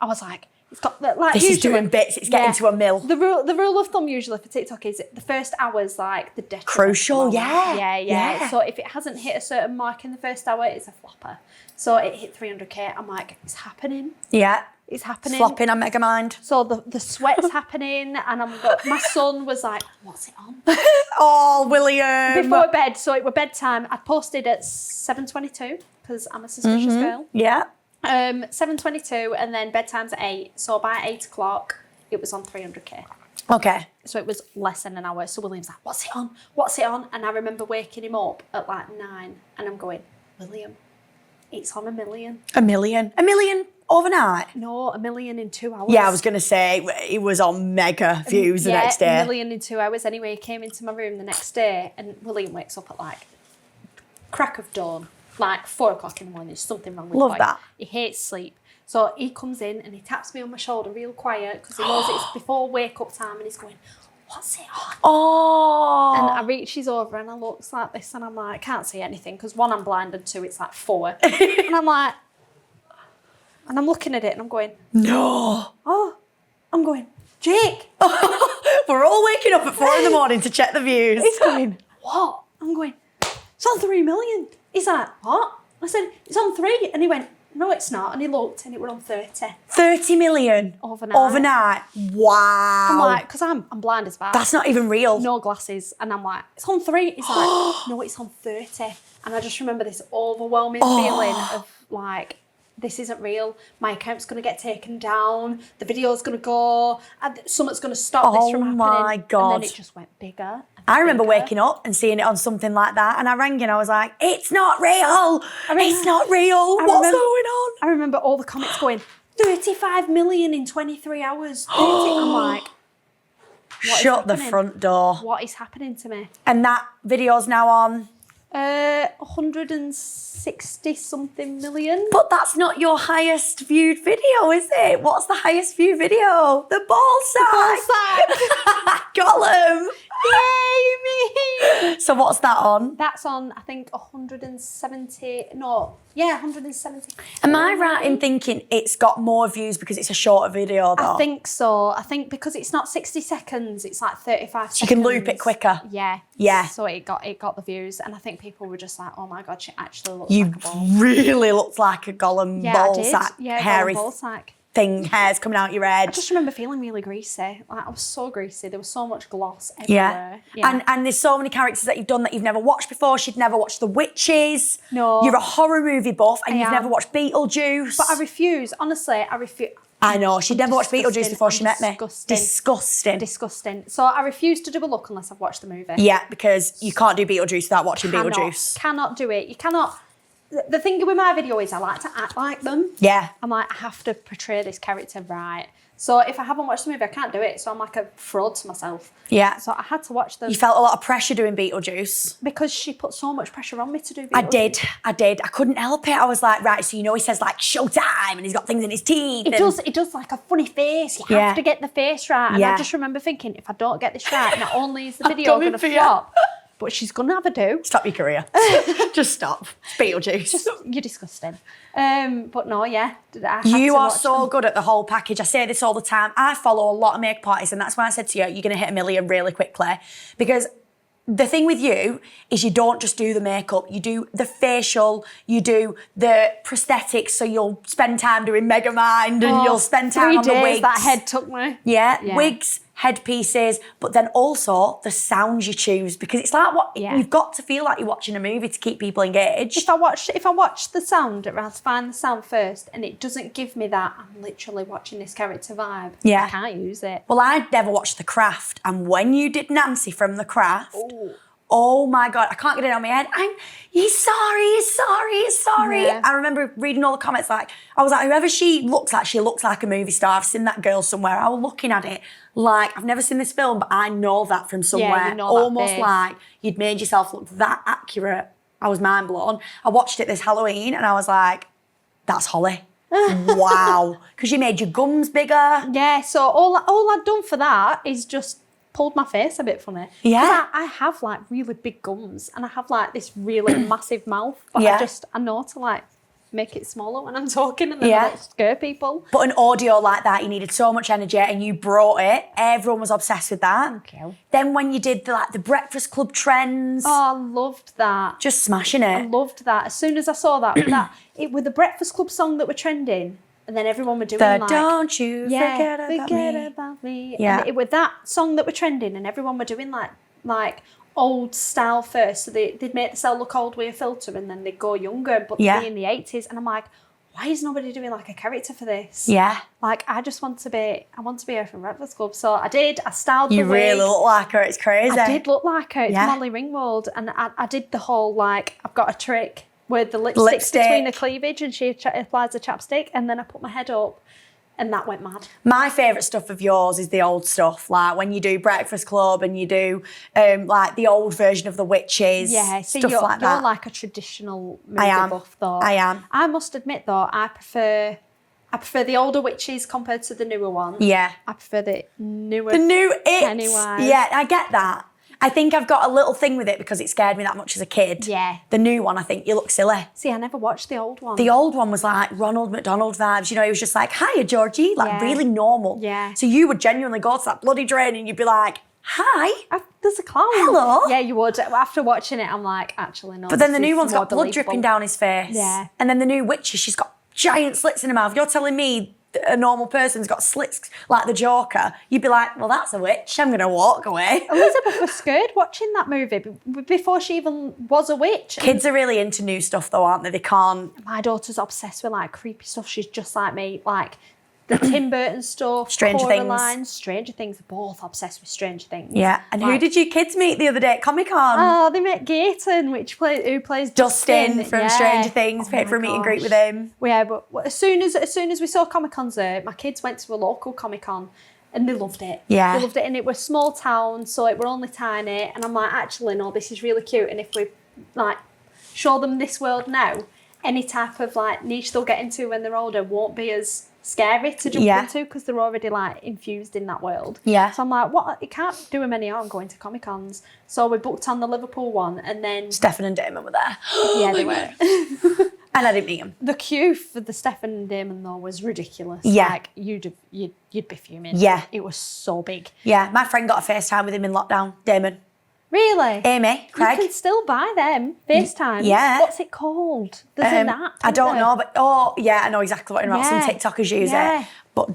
I was like, it's got like this usually, is doing bits. It's getting to a mil. The rule of thumb usually for TikTok is the first hour's like the detriment. Crucial. Yeah. So if it hasn't hit a certain mark in the first hour, it's a flopper. So it hit 300K. I'm like, it's happening. Yeah. It's happening. Flopping on Megamind. So the sweat's happening, and my son was like, what's it on? Oh, William. Before bed, so it was bedtime. I posted at 7:22 because I'm a suspicious girl. Yeah. 7:22, and then bedtime's at 8. So by 8 o'clock, it was on 300K. Okay. So it was less than an hour. So William's like, what's it on? What's it on? And I remember waking him up at like 9, and I'm going, William, it's on 1 million. 1 million. 1 million overnight? No, 1 million in 2 hours. Yeah, I was going to say it was on mega views the next day. 1 million in 2 hours. Anyway, he came into my room the next day, and William wakes up at like crack of dawn, like 4 o'clock in the morning. There's something wrong with him. Love that. He hates sleep. So he comes in and he taps me on my shoulder real quiet because he knows it's before wake up time, and he's going, what's it on? Oh. And I reaches over and I looks like this, and I'm like, I can't see anything because 1, I'm blind, and 2, it's like 4. And I'm like, and I'm looking at it and I'm going, no. Oh, I'm going, Jake. We're all waking up at 4 in the morning to check the views. He's going, what? I'm going, it's on 3 million. He's like, what? I said, it's on 3. And he went, no, it's not. And he looked and it were on 30. 30 million? Overnight? Wow. I'm like, because I'm blind as well. That's not even real. No glasses. And I'm like, it's on 3. He's like, no, it's on 30. And I just remember this overwhelming feeling of like, this isn't real. My account's going to get taken down. The video's going to go. And something's going to stop this from happening. Oh my God. And then it just went bigger. I remember waking up and seeing it on something like that, and I rang you and I was like, it's not real. It's not real. What's going on? I remember all the comments going, 35 million in 23 hours. I'm like, Shut the front door. What is happening to me? And that video's now on? 160 something million. But that's not your highest viewed video, is it? What's the highest viewed video? The ball sack. Gollum. Yay, me! So what's that on? That's on, I think, 170. No, yeah, 170. Am I right in thinking it's got more views because it's a shorter video, though? I think so. I think because it's not 60 seconds, it's like 35 seconds. You can loop it quicker. Yeah. Yeah. So it got the views, and I think people were just like, "Oh my god, she actually looks You like a ball." really looked like a Gollum ball sack, hairy ball sack. thing, hair's coming out your head. I just remember feeling really greasy. Like I was so greasy. There was so much gloss everywhere. Yeah. And there's so many characters that you've done that you've never watched before. She'd never watched The Witches. No. You're a horror movie buff and you've am. never watched Beetlejuice. But I refuse. Honestly, I refuse. I know, she'd never watched Beetlejuice before she met me. Disgusting. Disgusting. So I refuse to do a look unless I've watched the movie. Yeah, because you can't do Beetlejuice without watching Beetlejuice. Cannot do it. You cannot. The thing with my video is I like to act like them. Yeah. I'm like, I have to portray this character right. So if I haven't watched the movie, I can't do it. So I'm like a fraud to myself. Yeah. So I had to watch them. You felt a lot of pressure doing Beetlejuice. Because she put so much pressure on me to do Beetlejuice. I did. I couldn't help it. I was like, right, so he says like showtime and he's got things in his teeth. It does like a funny face. You have to get the face right. And I just remember thinking, if I don't get this right, not only is the video going to flop, but she's going to have a do. Stop your career. Just stop. Beetlejuice. You're disgusting. But no, yeah. You are so good at the whole package. I say this all the time. I follow a lot of makeup artists and that's why I said to you, you're going to hit 1 million really quickly. Because the thing with you is you don't just do the makeup, you do the facial, you do the prosthetics, so you'll spend time doing Megamind and you'll spend time on the wigs. That head took me. Yeah, wigs, headpieces, but then also the sounds you choose because it's like you've got to feel like you're watching a movie to keep people engaged. If I watch the sound, I have to find the sound first and it doesn't give me that I'm literally watching this character vibe. I can't use it. Well, I'd never watched The Craft and when you did Nancy from The Craft, oh my God, I can't get it on my head. He's sorry. Yeah. I remember reading all the comments I was like, whoever she looks like a movie star. I've seen that girl somewhere. I was looking at it like, I've never seen this film, but I know that from somewhere. Yeah, you know almost like you'd made yourself look that accurate. I was mind blown. I watched it this Halloween and I was like, that's Holly. Wow. Because you made your gums bigger. Yeah, so all I'd done for that is just pulled my face a bit funny. Yeah. I have like really big gums and I have like this really massive mouth, but I know to like make it smaller when I'm talking and then I don't scare people. But an audio like that, you needed so much energy and you brought it. Everyone was obsessed with that. Thank you. Then when you did the Breakfast Club trends. Oh, I loved that. Just smashing it. I loved that. As soon as I saw that, it with the Breakfast Club song that were trending, and then everyone were doing don't you forget about me. Yeah. And with that song that were trending, and everyone were doing like old style first. So they'd make themselves look old with a filter, and then they'd go younger, but be in the 80s. And I'm like, why is nobody doing like a character for this? Yeah. Like I want to be her from Breakfast Club. So I did. I styled the wig. You really look like her. It's crazy. I did look like her. It's Molly Ringwald, and I did the whole like I've got a trick with the lipstick between the cleavage and she applies a chapstick and then I put my head up and that went mad. My favourite stuff of yours is the old stuff, like when you do Breakfast Club and you do like the old version of The Witches, stuff like that. You're like a traditional movie buff though. I am. I must admit though, I prefer the older Witches compared to the newer one. Yeah. I prefer the new Pennywise. Yeah, I get that. I think I've got a little thing with it because it scared me that much as a kid. Yeah. The new one, I think, you look silly. See, I never watched the old one. The old one was like Ronald McDonald vibes. You know, he was just like, hiya, Georgie. Like, really normal. Yeah. So you would genuinely go to that bloody drain and you'd be like, hi. There's a clown. Hello. Yeah, you would. After watching it, I'm like, actually, no. But then the new one's got blood dripping down his face. Yeah. And then the new Witches, she's got giant slits in her mouth. You're telling me a normal person's got slits like the Joker, you'd be like, well, that's a witch. I'm going to walk away. Elizabeth was scared watching that movie before she even was a witch. Kids are really into new stuff though, aren't they? They can't. My daughter's obsessed with like creepy stuff. She's just like me, like the Tim Burton stuff, Stranger Things. Stranger Things, both obsessed with Stranger Things. Yeah. And who did you kids meet the other day at Comic-Con? Oh, they met Gaten, who plays Dustin from Stranger Things. Paid for a meet and greet with him. Yeah, but as soon as we saw Comic-Cons there, my kids went to a local Comic-Con And they loved it. Yeah. They loved it. And it was small town, so it were only tiny. And I'm like, actually, no, this is really cute. And if we, like, show them this world now, any type of, like, niche they'll get into when they're older won't be as scary to jump into because they're already, like, infused in that world. Yeah. So I'm like, what? It can't do them any harm going to Comic-Cons. So we booked on the Liverpool one, and then... Stefan and Damon were there. Yeah, they were. And I didn't meet him. The queue for the Stefan and Damon, though, was ridiculous. Yeah. Like, you'd be fuming. Yeah. It was so big. Yeah, my friend got a FaceTime with him in lockdown, Damon. Really? Amy, Craig. You can still buy them, FaceTime. Yeah. What's it called? There's an app. I don't know, but I know exactly what you're about. Some TikTokers use it. But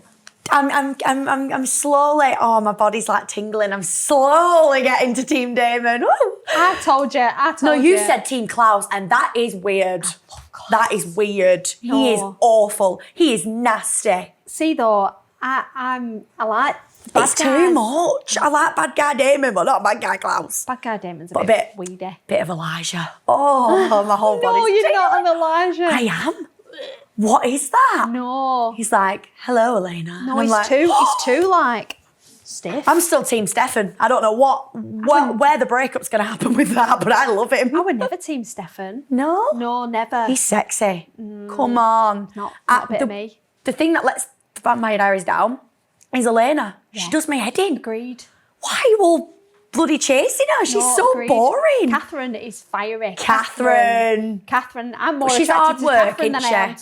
I'm slowly, my body's like tingling. I'm slowly getting to Team Damon. Woo. I told you. No, you said Team Klaus, and that is weird. That is weird. No. He is awful. He is nasty. See, though, I like bad it's guys. Too much. I like bad guy Damon, but not bad guy Klaus. Bad guy Damon's a bit weedy. Bit of Elijah. Oh, my whole body's No, you're not an Elijah. I am. What is that? No. He's like, hello, Elena. No, he's too like stiff. I'm still Team Stefan. I don't know where the breakup's going to happen with that, but I love him. I would never Team Stefan. No? No, never. He's sexy. Come on. Not a bit of me. The thing that lets the Vampire Diaries down is Elena. Yeah. She does my head in. Agreed. Why are you all bloody chasing her? She's so boring. Catherine is fiery. Catherine, I'm more she's attracted hard work, to Catherine than I am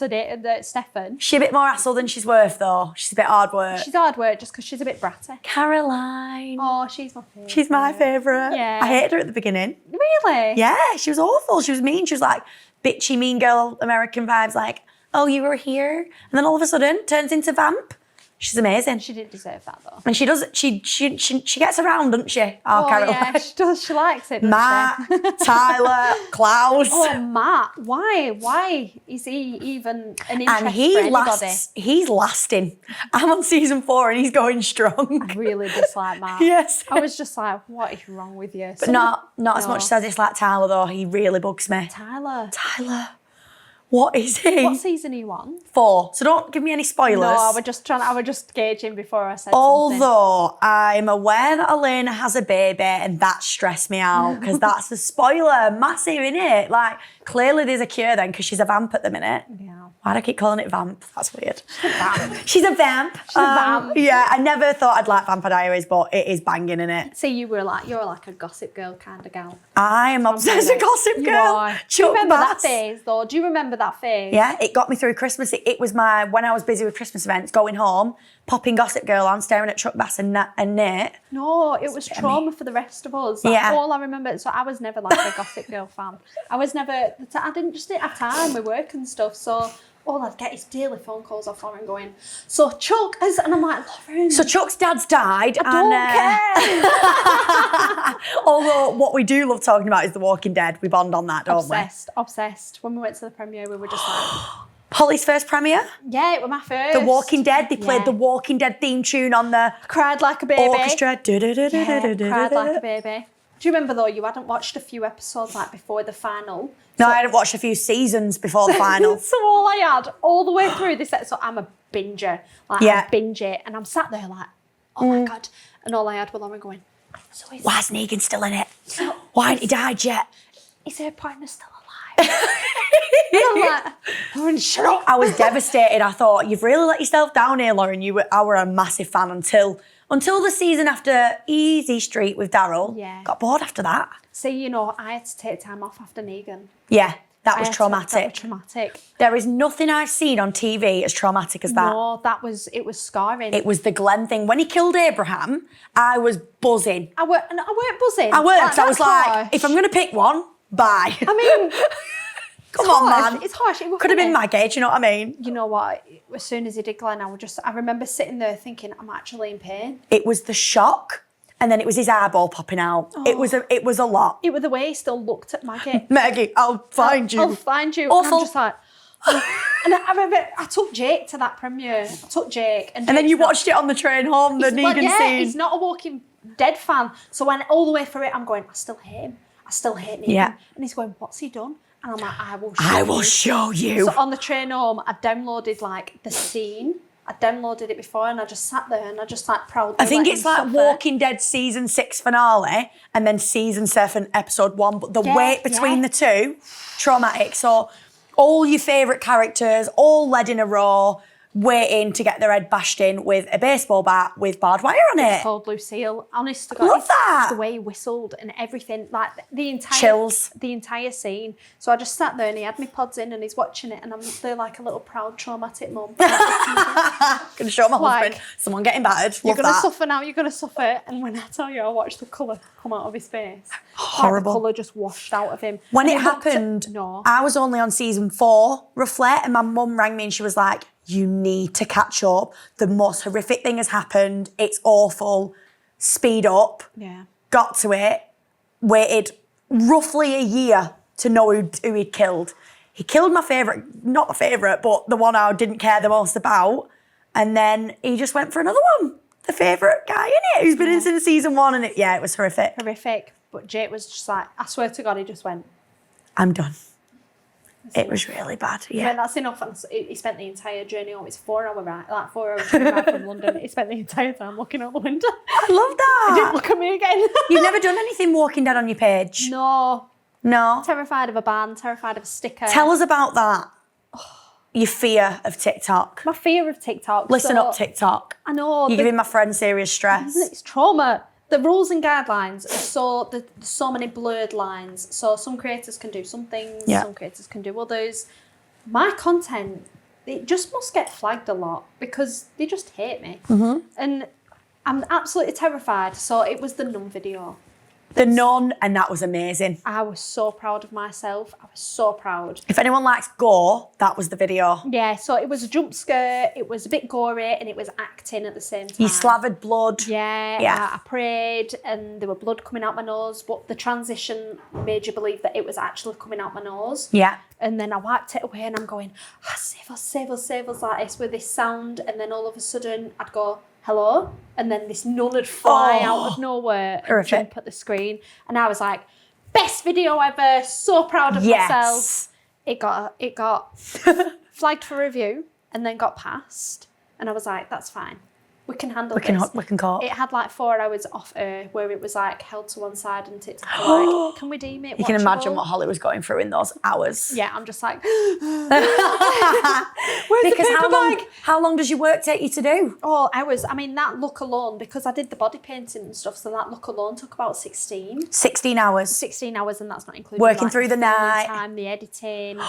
to Stefan. She's a bit more hassle than she's worth, though. She's a bit hard work. She's hard work just because she's a bit bratty. Caroline. Oh, she's my favourite. She's my favourite. Yeah. I hated her at the beginning. Really? Yeah, she was awful. She was mean. She was like bitchy, mean girl, American vibes, like, oh, you were here? And then all of a sudden, turns into vamp. She's amazing. She didn't deserve that, though. And she does, she gets around, doesn't she? Oh, Caroline. Yeah, she does. She likes it, Matt, Tyler, Klaus. Oh, Matt. Why is he even an interest and he for anybody? He's lasting. I'm on season 4 and he's going strong. I really dislike Matt. Yes. I was just like, what is wrong with you? But not as much as I dislike Tyler, though. He really bugs me. Tyler. What is he? What season are you on? 4. So don't give me any spoilers. No, I was just gauging before I said Although I'm aware that Elena has a baby and that stressed me out because that's a spoiler, massive, innit? Like, clearly there's a cure then because she's a vamp at the minute. Yeah. Why do I keep calling it vamp? That's weird. She's a vamp. She's a vamp. Yeah, I never thought I'd like Vampire Diaries, but it is banging, innit? See, you're like a Gossip Girl kind of gal. I am obsessed with Gossip Girl. Do you remember that phase, though? Do you remember that phase? Yeah, it got me through Christmas. It was when I was busy with Christmas events, going home, popping Gossip Girl on, staring at Chuck Bass and Nate. No, it was trauma for the rest of us. Like, all I remember, so I was never like a Gossip Girl fan. I didn't have time with work and stuff, so all I'd get is daily phone calls off Lauren going, so Chuck is, and I'm like, Lauren. So Chuck's dad's died. I don't care. Although what we do love talking about is The Walking Dead. We bond on that, don't we? Obsessed. When we went to the premiere, we were just like... Holly's first premiere? Yeah, it was my first. The Walking Dead. They played The Walking Dead theme tune on the... Cried like a baby. Orchestra. Cried like a baby. Do you remember, though, you hadn't watched a few episodes like before the final? No, I hadn't watched a few seasons before the final. So all I had, all the way through this episode, I'm a binger. I binge it. And I'm sat there like, oh my God. And all I had was Lauren going, so why is Negan still in it? Why ain't he died yet? Is her partner still alive? And I'm like, Lauren, shut up. I was devastated. I thought, you've really let yourself down here, Lauren. I were a massive fan until the season after Easy Street with Daryl. Yeah. Got bored after that. See, I had to take time off after Negan. Yeah, that was traumatic. That was traumatic. There is nothing I've seen on TV as traumatic as that. No, it was scarring. It was the Glenn thing. When he killed Abraham, I was buzzing. I weren't buzzing. I was like, if I'm going to pick one, bye. I mean... Come on, man. It's harsh. It could have been my gauge, you know what I mean? You know what? As soon as he did Glenn, I remember sitting there thinking, I'm actually in pain. It was the shock, and then it was his eyeball popping out. Oh. It was a lot. It was the way he still looked at Maggie. Maggie, I'll find you. I'll find you. Awful. And I'm just like... And I remember I took Jake to that premiere. And then you watched it on the train home, the Negan scene. He's not a Walking Dead fan. So when all the way through it, I'm going, I still hate him. I still hate Negan. Yeah. And he's going, what's he done? And I'm like, I will show you. So on the train home, I downloaded like the scene I downloaded it before and I just sat there and I just like proudly. I think it's like Walking Dead season 6 finale and then season 7 episode 1. But the wait between the two, traumatic. So all your favourite characters all led in a row, waiting to get their head bashed in with a baseball bat with barbed wire on it. It's called Lucille. Honest to God, love that. The way he whistled and everything, like the entire chills, the entire scene. So I just sat there and he had me pods in and he's watching it and I'm there like a little proud traumatic mum. Gonna show my husband someone getting battered. You're gonna suffer now. You're gonna suffer. And when I tell you, I watched the colour come out of his face. Horrible. Like the colour just washed out of him. When it happened, I was only on season 4, Reflect, and my mum rang me and she was like, you need to catch up. The most horrific thing has happened. It's awful. Speed up. Yeah. Got to it. Waited roughly a year to know who he'd killed. He killed my favourite, not my favourite, but the one I didn't care the most about. And then he just went for another one. The favourite guy in it, who's been in since season 1. And it was horrific. Horrific. But Jake was just like, I swear to God, he just went, I'm done. It was really bad. Yeah, that's enough. And he spent the entire journey home. It's 4 hour ride, like 4 hours ride from London. He spent the entire time looking out the window. I love that. He didn't look at me again. You've never done anything Walking Dead on your page? No. Terrified of a ban. Terrified of a sticker. Tell us about that. Your fear of TikTok. My fear of TikTok. Listen up, TikTok. I know. You're giving my friend serious stress. It's trauma. The rules and guidelines are there's so many blurred lines. So some creators can do some things, some creators can do others. My content, it just must get flagged a lot because they just hate me. Mm-hmm. And I'm absolutely terrified. So it was the Nun video. The Nun, and that was amazing. I was so proud of myself. I was so proud. If anyone likes gore, that was the video. Yeah, so it was a jump scare, it was a bit gory, and it was acting at the same time. You slathered blood. Yeah. I prayed, and there were blood coming out my nose, but the transition made you believe that it was actually coming out my nose. Yeah. And then I wiped it away, and I'm going, save us, like this with this sound, and then all of a sudden I'd go, hello, and then this nun would fly out of nowhere and jump at the screen, and I was like, best video ever, so proud of myself. It got flagged for review and then got passed, and I was like, that's fine, we can handle this. We can cope. It had like 4 hours off air where it was like held to one side and TikTok like, can we deem it watchable? You can imagine what Holly was going through in those hours. Yeah, I'm just like, because how long does your work take you to do? Oh, hours. I mean, that look alone, because I did the body painting and stuff, so that look alone took about 16 hours. 16 hours, and that's not including working through the night. Time, the editing.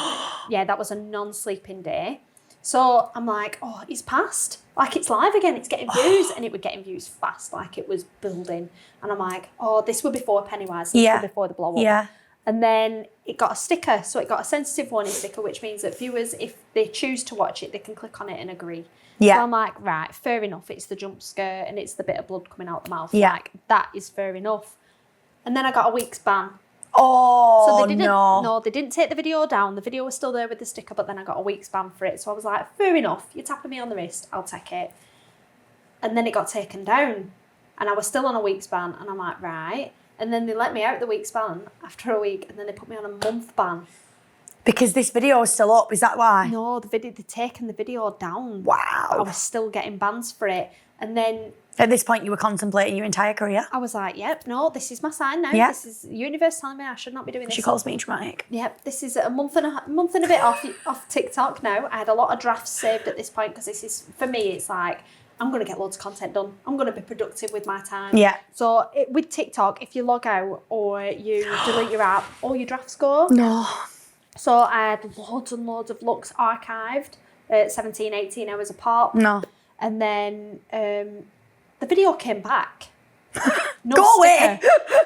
Yeah, that was a non-sleeping day. So I'm like, oh, it's passed. Like, it's live again, it's getting views. And it was getting views fast, like it was building. And I'm like, oh, this was before Pennywise, this was before the blow up. Yeah. And then it got a sticker. So it got a sensitive warning sticker, which means that viewers, if they choose to watch it, they can click on it and agree. Yeah. So I'm like, right, fair enough. It's the jump scare and it's the bit of blood coming out the mouth. Yeah. Like, that is fair enough. And then I got a week's ban. Oh, so they didn't, no, they didn't take the video down. The video was still there with the sticker, but then I got a week's ban for it. So I was like, fair enough. You're tapping me on the wrist. I'll take it. And then it got taken down. And I was still on a week's ban. And I'm like, right. And then they let me out the week's ban after a week. And then they put me on a month ban. Because this video is still up. Is that why? No, they'd taken the video down. Wow. But I was still getting bans for it. And then... At this point, you were contemplating your entire career? I was like, yep, no, this is my sign now. Yeah. This is the universe telling me I should not be doing this. She calls me dramatic. Yep, this is a month and a bit off TikTok now. I had a lot of drafts saved at this point because this is, for me, it's like, I'm going to get loads of content done. I'm going to be productive with my time. Yeah. So with TikTok, if you log out or you delete your app, all your drafts go. No. So I had loads and loads of looks archived at 17, 18 hours apart. No. And then the video came back. No Go sticker. away.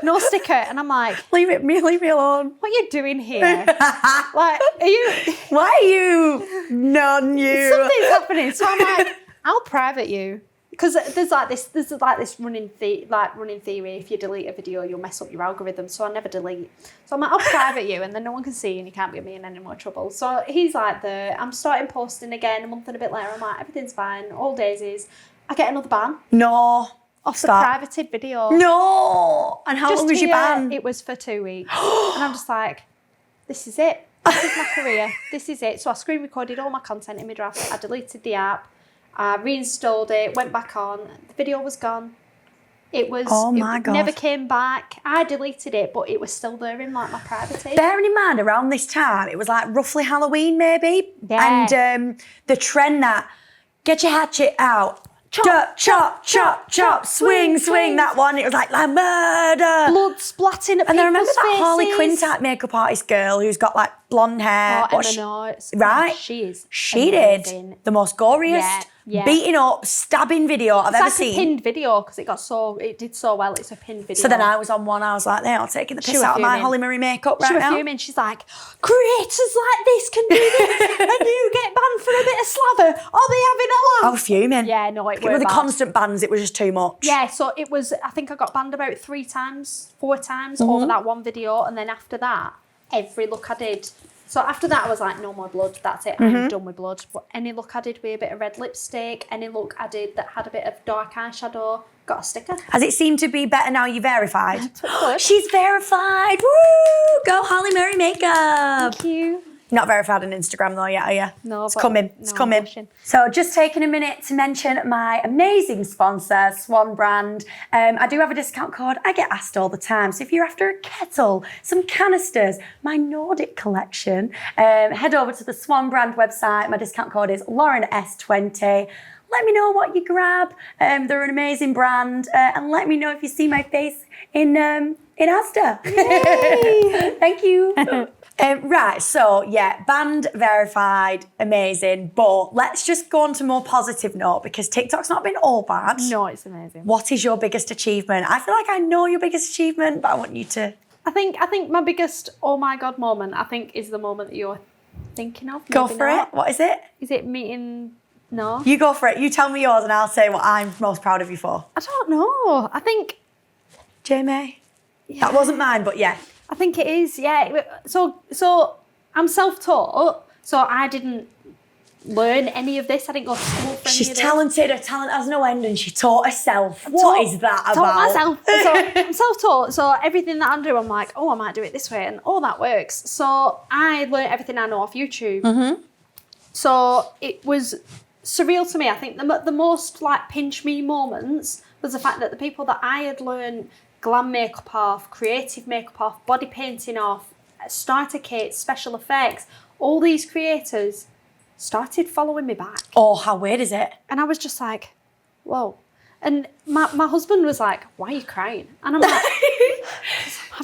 No sticker. And I'm like, leave me alone. what are you doing here? Like, are you... Why are you? None you. Something's happening. So I'm like, I'll private you. Because there's this running theory. If you delete a video, you'll mess up your algorithm. So I never delete. So I'm like, I'll private you, and then no one can see, and you can't get me in any more trouble. So he's like, I'm starting posting again a month and a bit later. I'm like, everything's fine. All daisies. I get another ban. No. Off the privated video. No. And how long was your ban? It was for 2 weeks. And I'm just like, this is it. This is my career. This is it. So I screen recorded all my content in my drafts. I deleted the app. I reinstalled it, went back on. The video was gone. It was. Oh my God. Never came back. I deleted it, but it was still there in like my privacy. Bearing in mind, around this time, it was like roughly Halloween, maybe. Yeah. And the trend that get your hatchet out. Chop, chop, chop, chop, swing, swing, that one. It was like murder. Blood splatting at And I remember people's that Harley faces. Quinn type makeup artist girl who's got like blonde hair. Oh, Emma Notes. Right? She did the most goriest, Yeah. beating up, stabbing video I've ever seen. It's like a pinned video because it did so well. It's a pinned video. So then I was on one, I was like, they're not taking the piss out of my Holly Marie makeup She right was now. fuming. She's like, creators like this can do this and you get banned for a bit of slather. Are they having a laugh? I was fuming. Yeah, no, it With was the bad. constant bans, it was just too much. Yeah, so it was, I think I got banned about 4 times over that one video. And then after that, every look I did. So after that, I was like, no more blood. That's it. I'm done with blood. But any look I did with a bit of red lipstick, any look I did that had a bit of dark eyeshadow, got a sticker. Has it seemed to be better now you're verified? Good. She's verified. Woo! Go Holly Marie makeup. Thank you. Not verified on Instagram though yet, are you? No, it's but- coming. It's no, coming. I'm blushing. So just taking a minute to mention my amazing sponsor, Swan brand. I do have a discount code. I get asked all the time. So if you're after a kettle, some canisters, my Nordic collection, head over to the Swan brand website. My discount code is LaurenS20. Let me know what you grab. They're an amazing brand. And let me know if you see my face in Asda. Yay! Thank you. Right, so yeah, banned, verified, amazing. But let's just go on to a more positive note because TikTok's not been all bad. No, it's amazing. What is your biggest achievement? I feel like I know your biggest achievement, but I want you to... I think my biggest oh my God moment, I think, is the moment that you're thinking of. Go maybe for not. it. What is it? Is it meeting... No? You go for it. You tell me yours and I'll say what I'm most proud of you for. I don't know. I think... Jamie? Yeah. That wasn't mine, but yeah. I think it is, yeah. So I'm self-taught, so I didn't learn any of this. I didn't go to school for any She's of this. talented. Her talent has no end and she taught herself. What is that about? Taught myself. So I'm self-taught, so everything that I do, I'm like, oh, I might do it this way, and oh, that works. So I learned everything I know off YouTube. So it was surreal to me. I think the most like pinch me moments was the fact that the people that I had learned glam makeup off, creative makeup off, body painting off, starter kits, special effects, all these creators started following me back. Oh, how weird is it? And I was just like, whoa. And my husband was like, why are you crying? And I'm like,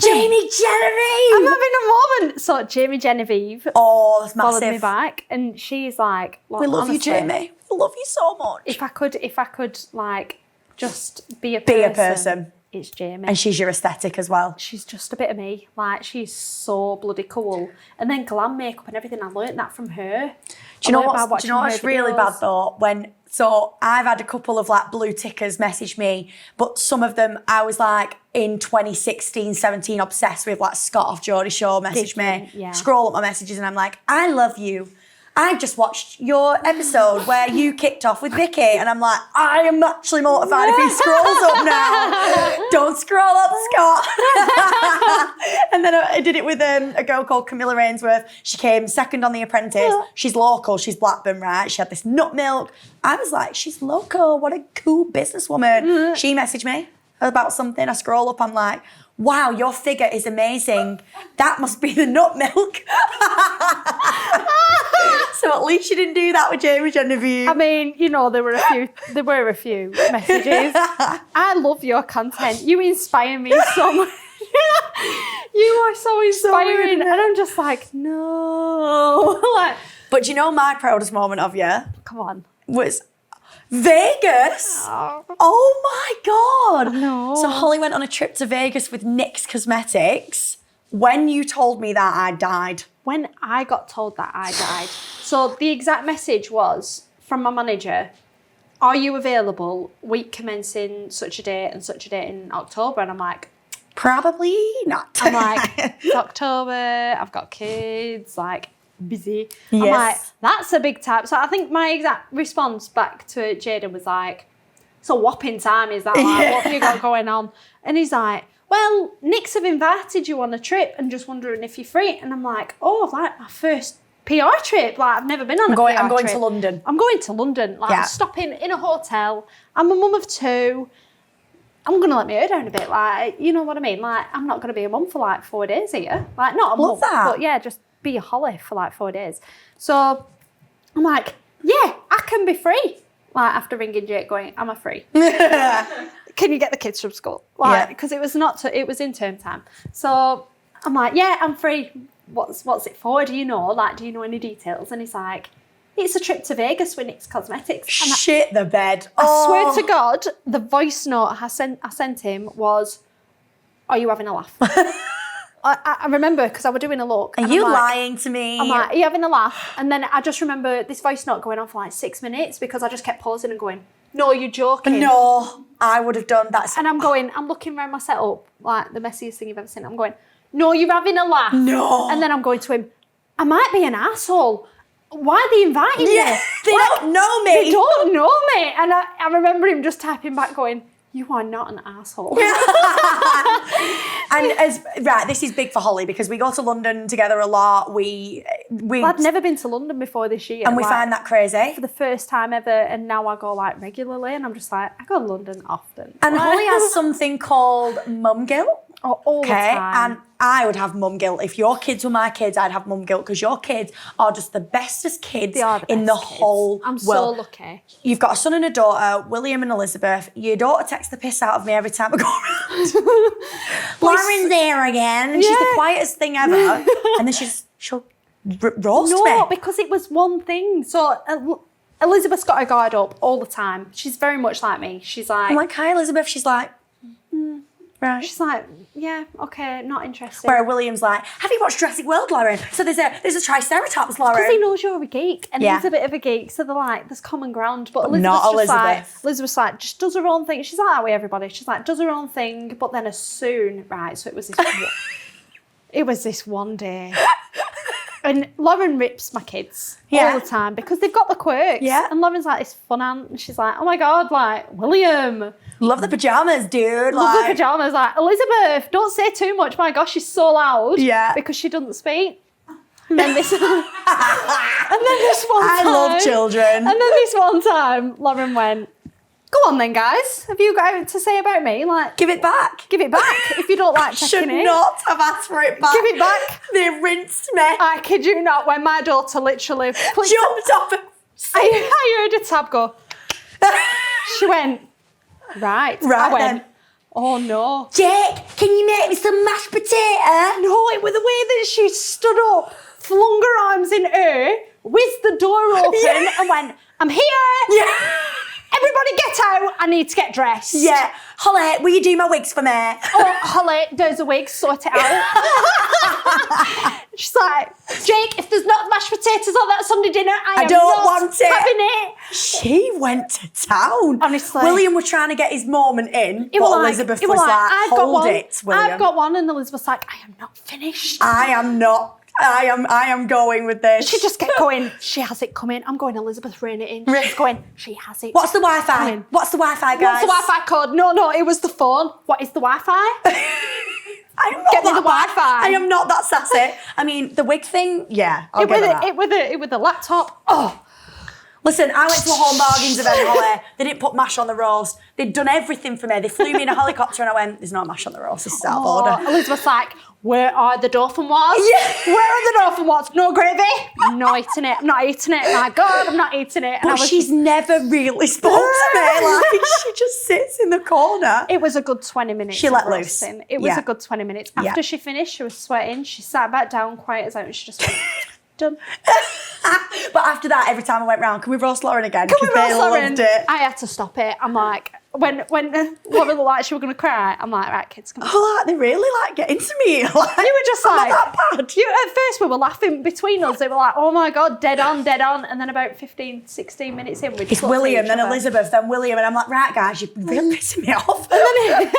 Jamie Genevieve! I'm having a moment. So Jamie Genevieve Oh, that's followed me massive. back, and she's like, We love you, honestly, Jamie. We love you so much. If I could like just be a person. it's Jamie. And she's your aesthetic as well. She's just a bit of me. Like, she's so bloody cool. And then glam makeup and everything, I learnt that from her. Do you know what's really bad though? So I've had a couple of like blue tickers message me, but some of them I was like in 2016, 17 obsessed with, like Scott off Geordie Show message me. Yeah. Scroll up my messages and I'm like, I love you. I just watched your episode where you kicked off with Vicky and I'm like, I am actually mortified if he scrolls up now. Don't scroll up, Scott. And then I did it with a girl called Camilla Rainsworth. She came second on The Apprentice. She's local, she's Blackburn, right? She had this nut milk. I was like, she's local, what a cool businesswoman. She messaged me about something. I scroll up, I'm like, wow, your figure is amazing. That must be the nut milk. So at least you didn't do that with Jamie Genevieve. I mean, you know, there were a few messages. I love your content. You inspire me so much. You are so inspiring. And I'm just like, no. Like, but do you know my proudest moment of you come on. was Vegas. Oh my God. No. So Holly went on a trip to Vegas with NYX Cosmetics. When you told me that, I died. When I got told that, I died. So the exact message was from my manager, are you available week commencing such a date and such a date in October? And I'm like, probably not. I'm like, it's October, I've got kids, like, busy. Yes. I'm like, that's a big time. So I think my exact response back to Jaden was like, it's a whopping time, is that? Like, what have you got going on? And he's like, well, NYX have invited you on a trip and just wondering if you're free. And I'm like, oh, like my first PR trip. Like, I've never been on a PR trip. I'm going to London. I'm going to London. Like, I'm stopping in a hotel. I'm a mum of 2. I'm going to let my hair down a bit. Like, you know what I mean? Like, I'm not going to be a mum for like 4 days here. Like, not a month, but yeah, just be a holly for like 4 days. So I'm like, yeah, I can be free. Like, after ringing Jake going, am I free? Can you get the kids from school? Like, because it was it was in term time. So I'm like, yeah, I'm free. What's it for? Do you know? Like, do you know any details? And he's like, it's a trip to Vegas with NYX Cosmetics. And shit the bed. I swear to God, the voice note I sent him was, are you having a laugh? I remember because I was doing a look. Are you lying to me? I'm like, are you having a laugh? And then I just remember this voice note going on for like 6 minutes because I just kept pausing and going, no, you're joking. No, I would have done that. And I'm looking around my setup, like the messiest thing you've ever seen. I'm going, no, you're having a laugh. No. And then I'm going to him, I might be an asshole. Why are they inviting me? They don't know me. They don't know me. And I remember him just typing back going, you are not an asshole. And this is big for Holly because we go to London together a lot. I'd never been to London before this year. And we find that crazy. For the first time ever, and now I go like regularly, and I'm just like, I go to London often. And Holly has something called mum guilt. All the time. And I would have mum guilt. If your kids were my kids, I'd have mum guilt because your kids are just the bestest kids in the whole I'm world. so lucky. You've got a son and a daughter, William and Elizabeth. Your daughter takes the piss out of me every time I go around. Lauren's there again. And she's the quietest thing ever. And then she'll roast me. No, because it was one thing. So Elizabeth's got her guard up all the time. She's very much like me. She's like... I'm like, hi, Elizabeth. She's like... Right. She's like, yeah, okay, not interested. Where William's like, have you watched Jurassic World, Lauren? So there's a Triceratops, Lauren. Because he knows you're a geek, and he's a bit of a geek, so they're like, there's common ground. But Elizabeth's like, just does her own thing. She's like that way, everybody. She's like, does her own thing, but then as soon, right, so it was this one day. And Lauren rips my kids all the time because they've got the quirks. Yeah. And Lauren's like this fun aunt, and she's like, oh my God, like, William. Love the pajamas, dude. Love the pajamas. Like, Elizabeth, don't say too much. My gosh, she's so loud. Yeah. Because she doesn't speak. And then this, one time. I love children. And then this one time, Lauren went, go on then, guys. Have you got anything to say about me? Like, give it back. Give it back if you don't like checking it. Should not have asked for it back. Give it back. They rinsed me. I kid you not, when my daughter literally jumped off. I heard a tab go. She went, right. I went, then. Oh no. Jake, can you make me some mashed potato? No, it was the way that she stood up, flung her arms in air, whizzed the door open and went, I'm here. Yeah. Everybody get out. I need to get dressed. Yeah. Holly, will you do my wigs for me? Oh, Holly, there's a wig, sort it out. She's like, Jake, if there's not mashed potatoes on that Sunday dinner, I don't want it. Having it. She went to town. Honestly. William was trying to get his moment in, but Elizabeth was like, hold it, William. I've got one, and Elizabeth's like, I am not finished. I am going with this. She just kept going, she has it coming. I'm going, Elizabeth, rein it in. She's going, she has it. What's the Wi-Fi? Coming. What's the Wi-Fi, guys? What's the Wi-Fi code? No, it was the phone. What is the Wi-Fi? Get me the Wi-Fi. I am not that sassy. I mean, the wig thing, yeah, I'll give that. It with the laptop. Oh. Listen, I went to a Home Bargains event, Holly. They didn't put mash on the roast. They'd done everything for me. They flew me in a helicopter and I went, there's no mash on the roast. This is out of order. Elizabeth's like, where are the dauphinoise? Yeah. Where are the dauphinoise? No gravy? I'm not eating it. I'm not eating it. My God, I'm not eating it. But she's never really spoke to me. Like, she just sits in the corner. It was a good 20 minutes. She let loose. It was a good 20 minutes. After she finished, she was sweating. She sat back down, quiet as out, and she just went, done. But after that, every time I went round, can we roast Lauren again? Can we roast Lauren? Loved it. I had to stop it. I'm like, when Lauren looked like she was going to cry, I'm like, right, kids, come on. Oh, like, they really get into me. Like, you were just like, not that bad. At first we were laughing between us. They were like, oh my God, dead on. And then about 15, 16 minutes in, it's William, then Elizabeth, then William. And I'm like, right, guys, you're really pissing me off. And then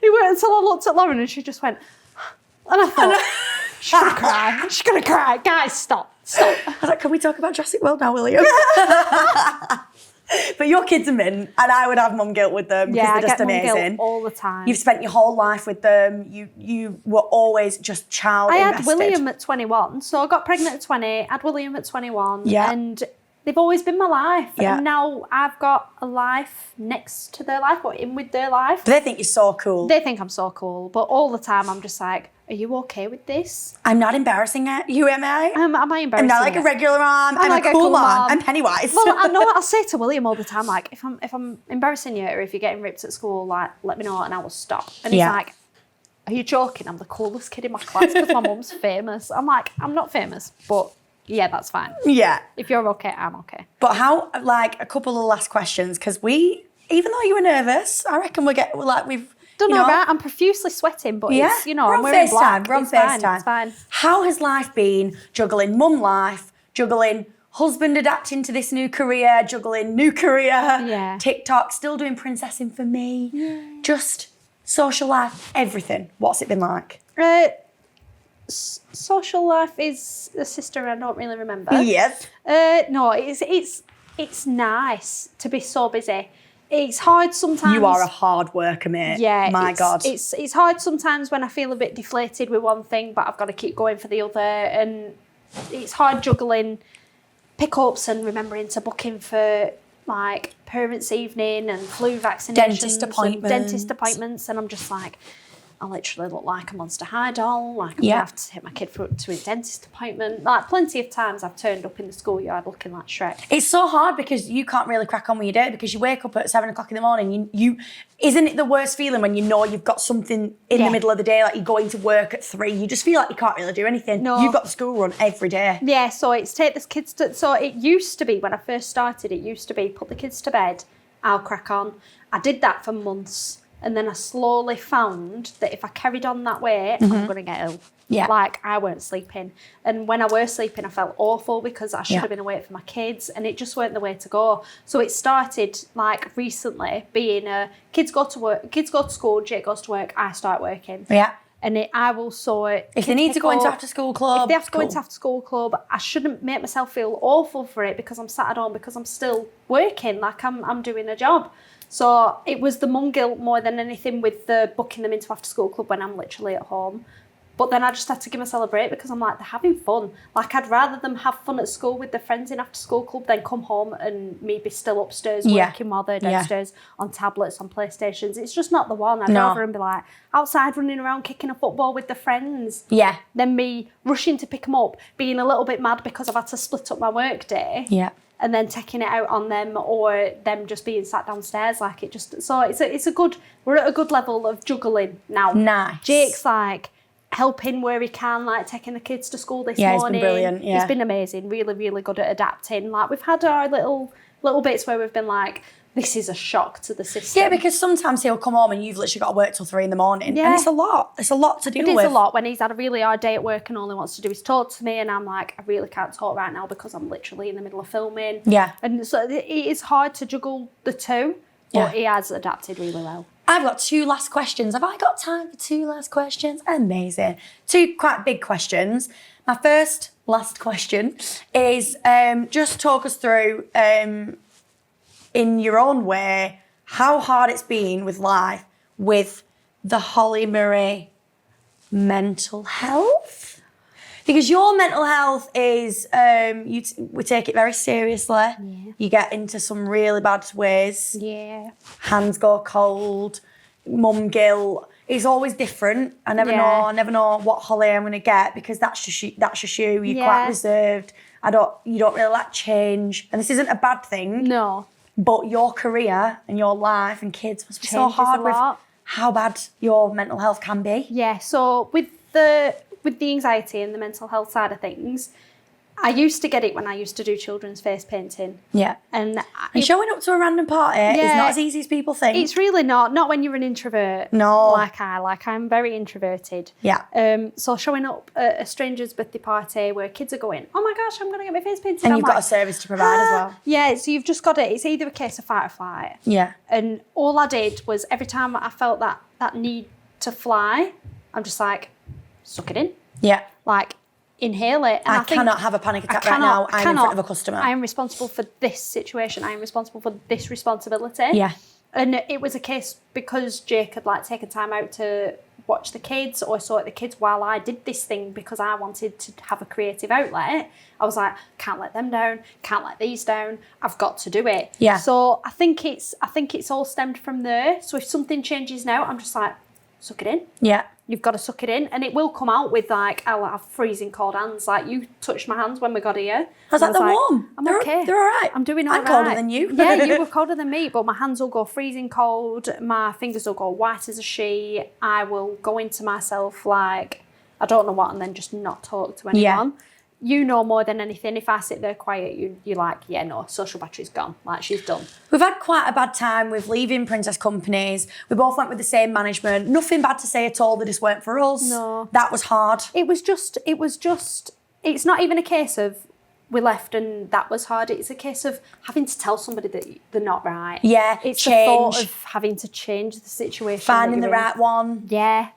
he went until I looked at Lauren and she just went, and I thought, she's going to cry. She's going to cry. Guys, stop. I was like, can we talk about Jurassic World now, William? But your kids are mint, and I would have mum guilt with them because they're just amazing. Mum guilt all the time. You've spent your whole life with them. You were always just child invested. I had William at 21, so I got pregnant at 20, had William at 21, and they've always been my life. Yeah. And now I've got a life next to their life or in with their life. But they think you're so cool. They think I'm so cool, but all the time I'm just like, are you okay with this? I'm not embarrassing you, am I? Am I embarrassing? I'm not like a regular mom. I'm like a cool mom. I'm Pennywise. Well, I know what I'll say to William all the time, like, if I'm embarrassing you or if you're getting ripped at school, like, let me know and I will stop. And he's like, are you joking? I'm the coolest kid in my class because my mum's famous. I'm like, I'm not famous, but yeah, that's fine. Yeah. If you're okay, I'm okay. But how, like, a couple of last questions, because even though you were nervous, I reckon we've done all right. I'm profusely sweating, but it's, I'm wearing black. We're on FaceTime. It's fine. How has life been juggling mum life, juggling husband adapting to this new career, juggling new career, TikTok, still doing princessing for me, just social life, everything. What's it been like? Social life is a sister I don't really remember. Yes. No, it's nice to be so busy. It's hard sometimes. You are a hard worker, mate. Yeah. My God. It's hard sometimes when I feel a bit deflated with one thing, but I've got to keep going for the other. And it's hard juggling pickups and remembering to book in for like parents' evening and flu vaccinations. Dentist appointments. And I'm just like, I literally look like a Monster High doll. Like, I'm going to have to take my kid to a dentist appointment. Like, plenty of times I've turned up in the schoolyard looking like Shrek. It's so hard because you can't really crack on with your day because you wake up at 7 o'clock in the morning. Isn't it the worst feeling when you know you've got something in the middle of the day, like you're going to work at 3? You just feel like you can't really do anything. No. You've got the school run every day. Yeah, so it's take the kids to... So it used to be, when I first started, put the kids to bed, I'll crack on. I did that for months. And then I slowly found that if I carried on that way, I'm going to get ill. Yeah. Like, I weren't sleeping. And when I were sleeping, I felt awful because I should have been awake for my kids. And it just weren't the way to go. So it started, like, recently being kids go to school, Jake goes to work, I start working. Yeah. And I will sort... If they need to go into after school club... If they have to go into after school club, I shouldn't make myself feel awful for it because I'm sat at home because I'm still working. Like, I'm doing a job. So it was the mum guilt more than anything with the booking them into after school club when I'm literally at home. But then I just had to give myself a break because I'm like, they're having fun. Like, I'd rather them have fun at school with their friends in after school club than come home and me be still upstairs working while they're downstairs on tablets, on PlayStations. It's just not the one. I'd rather them be like outside running around kicking a football with their friends. Yeah. Than me rushing to pick them up, being a little bit mad because I've had to split up my work day. Yeah. And then taking it out on them or them just being sat downstairs. Like, it just... So we're at a good level of juggling now. Nice. Jake's like helping where he can, like taking the kids to school this morning. He's been brilliant. Yeah. He's been amazing. Really, really good at adapting. Like, we've had our little bits where we've been like, this is a shock to the system. Yeah, because sometimes he'll come home and you've literally got to work till 3 a.m. And it's a lot. It's a lot to deal with. It is a lot when he's had a really hard day at work and all he wants to do is talk to me and I'm like, I really can't talk right now because I'm literally in the middle of filming. Yeah. And so it is hard to juggle the two, but he has adapted really well. I've got 2 last questions. Have I got time for 2 last questions? Amazing. 2 quite big questions. My first last question is just talk us through... in your own way, how hard it's been with life with the Holly Marie mental health? Because your mental health is, we take it very seriously. Yeah. You get into some really bad ways. Yeah. Hands go cold, mum guilt. It's always different. I never know what Holly I'm going to get because that's just you. You're quite reserved. You don't really like change. And this isn't a bad thing. No. But your career and your life and kids must be so hard with how bad your mental health can be. Yeah, so with the anxiety and the mental health side of things, I used to get it when I used to do children's face painting. Yeah. And showing up to a random party is not as easy as people think. It's really not when you're an introvert. No. I'm very introverted. Yeah. So showing up at a stranger's birthday party where kids are going, oh my gosh, I'm going to get my face painted. And you've got a service to provide as well. Yeah, so you've just got it. It's either a case of fight or flight. Yeah. And all I did was every time I felt that need to fly, I'm just like, suck it in. Yeah. Like, inhale it. And I cannot have a panic attack right now. I'm in front of a customer. I am responsible for this situation. I am responsible for this responsibility. Yeah. And it was a case because Jake had like taken time out to watch the kids or sort the kids while I did this thing because I wanted to have a creative outlet. I was like, can't let them down, can't let these down. I've got to do it. Yeah. So I think it's all stemmed from there. So if something changes now, I'm just like, suck it in. Yeah. You've got to suck it in, and it will come out with like I'll have freezing cold hands. Like you touched my hands when we got here. I was like, they're warm. I'm okay. They're all right. I'm doing all right. I'm colder than you. Yeah, you were colder than me, but my hands will go freezing cold. My fingers will go white as a sheet. I will go into myself like I don't know what, and then just not talk to anyone. Yeah. You know more than anything. If I sit there quiet, you're like, yeah, no, social battery's gone. Like, she's done. We've had quite a bad time with leaving Princess companies. We both went with the same management. Nothing bad to say at all. They just weren't for us. No. That was hard. It was just, it's not even a case of we left and that was hard. It's a case of having to tell somebody that they're not right. Yeah, it's the thought of having to change the situation. Finding the right one. Yeah.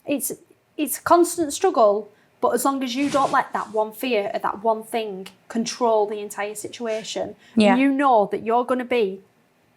It's a constant struggle. But as long as you don't let that one fear or that one thing control the entire situation, you know that you're going to be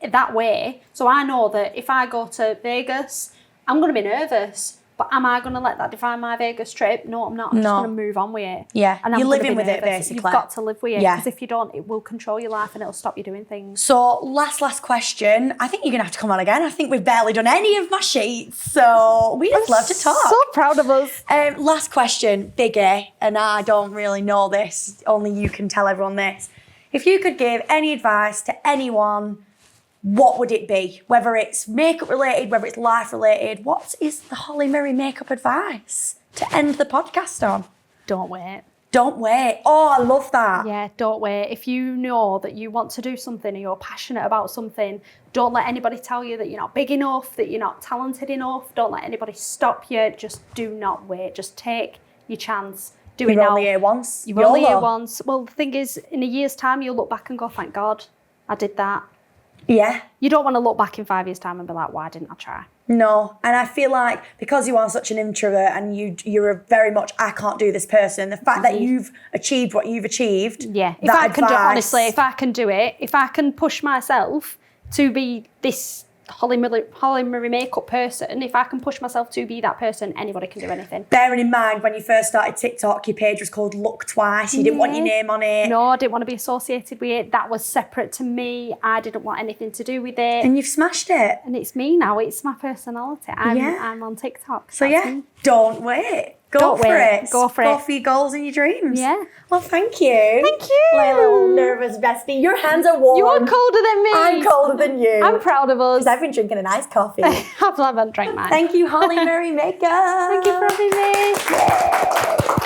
that way. So I know that if I go to Vegas, I'm going to be nervous. But am I going to let that define my Vegas trip? No, I'm not. I'm just going to move on with it. Yeah, and you're living with it, basically. You've got to live with it. Because if you don't, it will control your life and it'll stop you doing things. So last question. I think you're going to have to come on again. I think we've barely done any of my sheets. So we just love to talk. So proud of us. Last question, biggie, and I don't really know this. Only you can tell everyone this. If you could give any advice to anyone, what would it be? Whether it's makeup related, whether it's life related, what is the Holly Murray makeup advice to end the podcast on? Don't wait. Don't wait. Oh, I love that. Yeah, don't wait. If you know that you want to do something or you're passionate about something, don't let anybody tell you that you're not big enough, that you're not talented enough. Don't let anybody stop you. Just do not wait. Just take your chance. Do it now. You're only here once. You're only here once. Well, the thing is, in a year's time, you'll look back and go, thank God I did that. Yeah. You don't want to look back in 5 years' time and be like, why didn't I try? No. And I feel like because you are such an introvert and you're a very much, I can't do this person, the fact that you've achieved what you've achieved. Yeah. If I can do it, honestly, if I can do it, if I can push myself to be this Holly Murray makeup person, if I can push myself to be that person, anybody can do anything. Bearing in mind, when you first started TikTok, your page was called Look Twice. You didn't want your name on it. No, I didn't want to be associated with it. That was separate to me. I didn't want anything to do with it. And you've smashed it. And it's me now. It's my personality. I'm on TikTok. So me. Don't wait. Go for it. Go for your goals and your dreams. Yeah. Well, thank you. Thank you. Layla, nervous bestie. Your hands are warm. You are colder than me. I'm colder than you. I'm proud of us. Because I've been drinking a nice coffee. I haven't drank mine. Thank you, Holly Murray Makeup. Thank you for having me. Yay.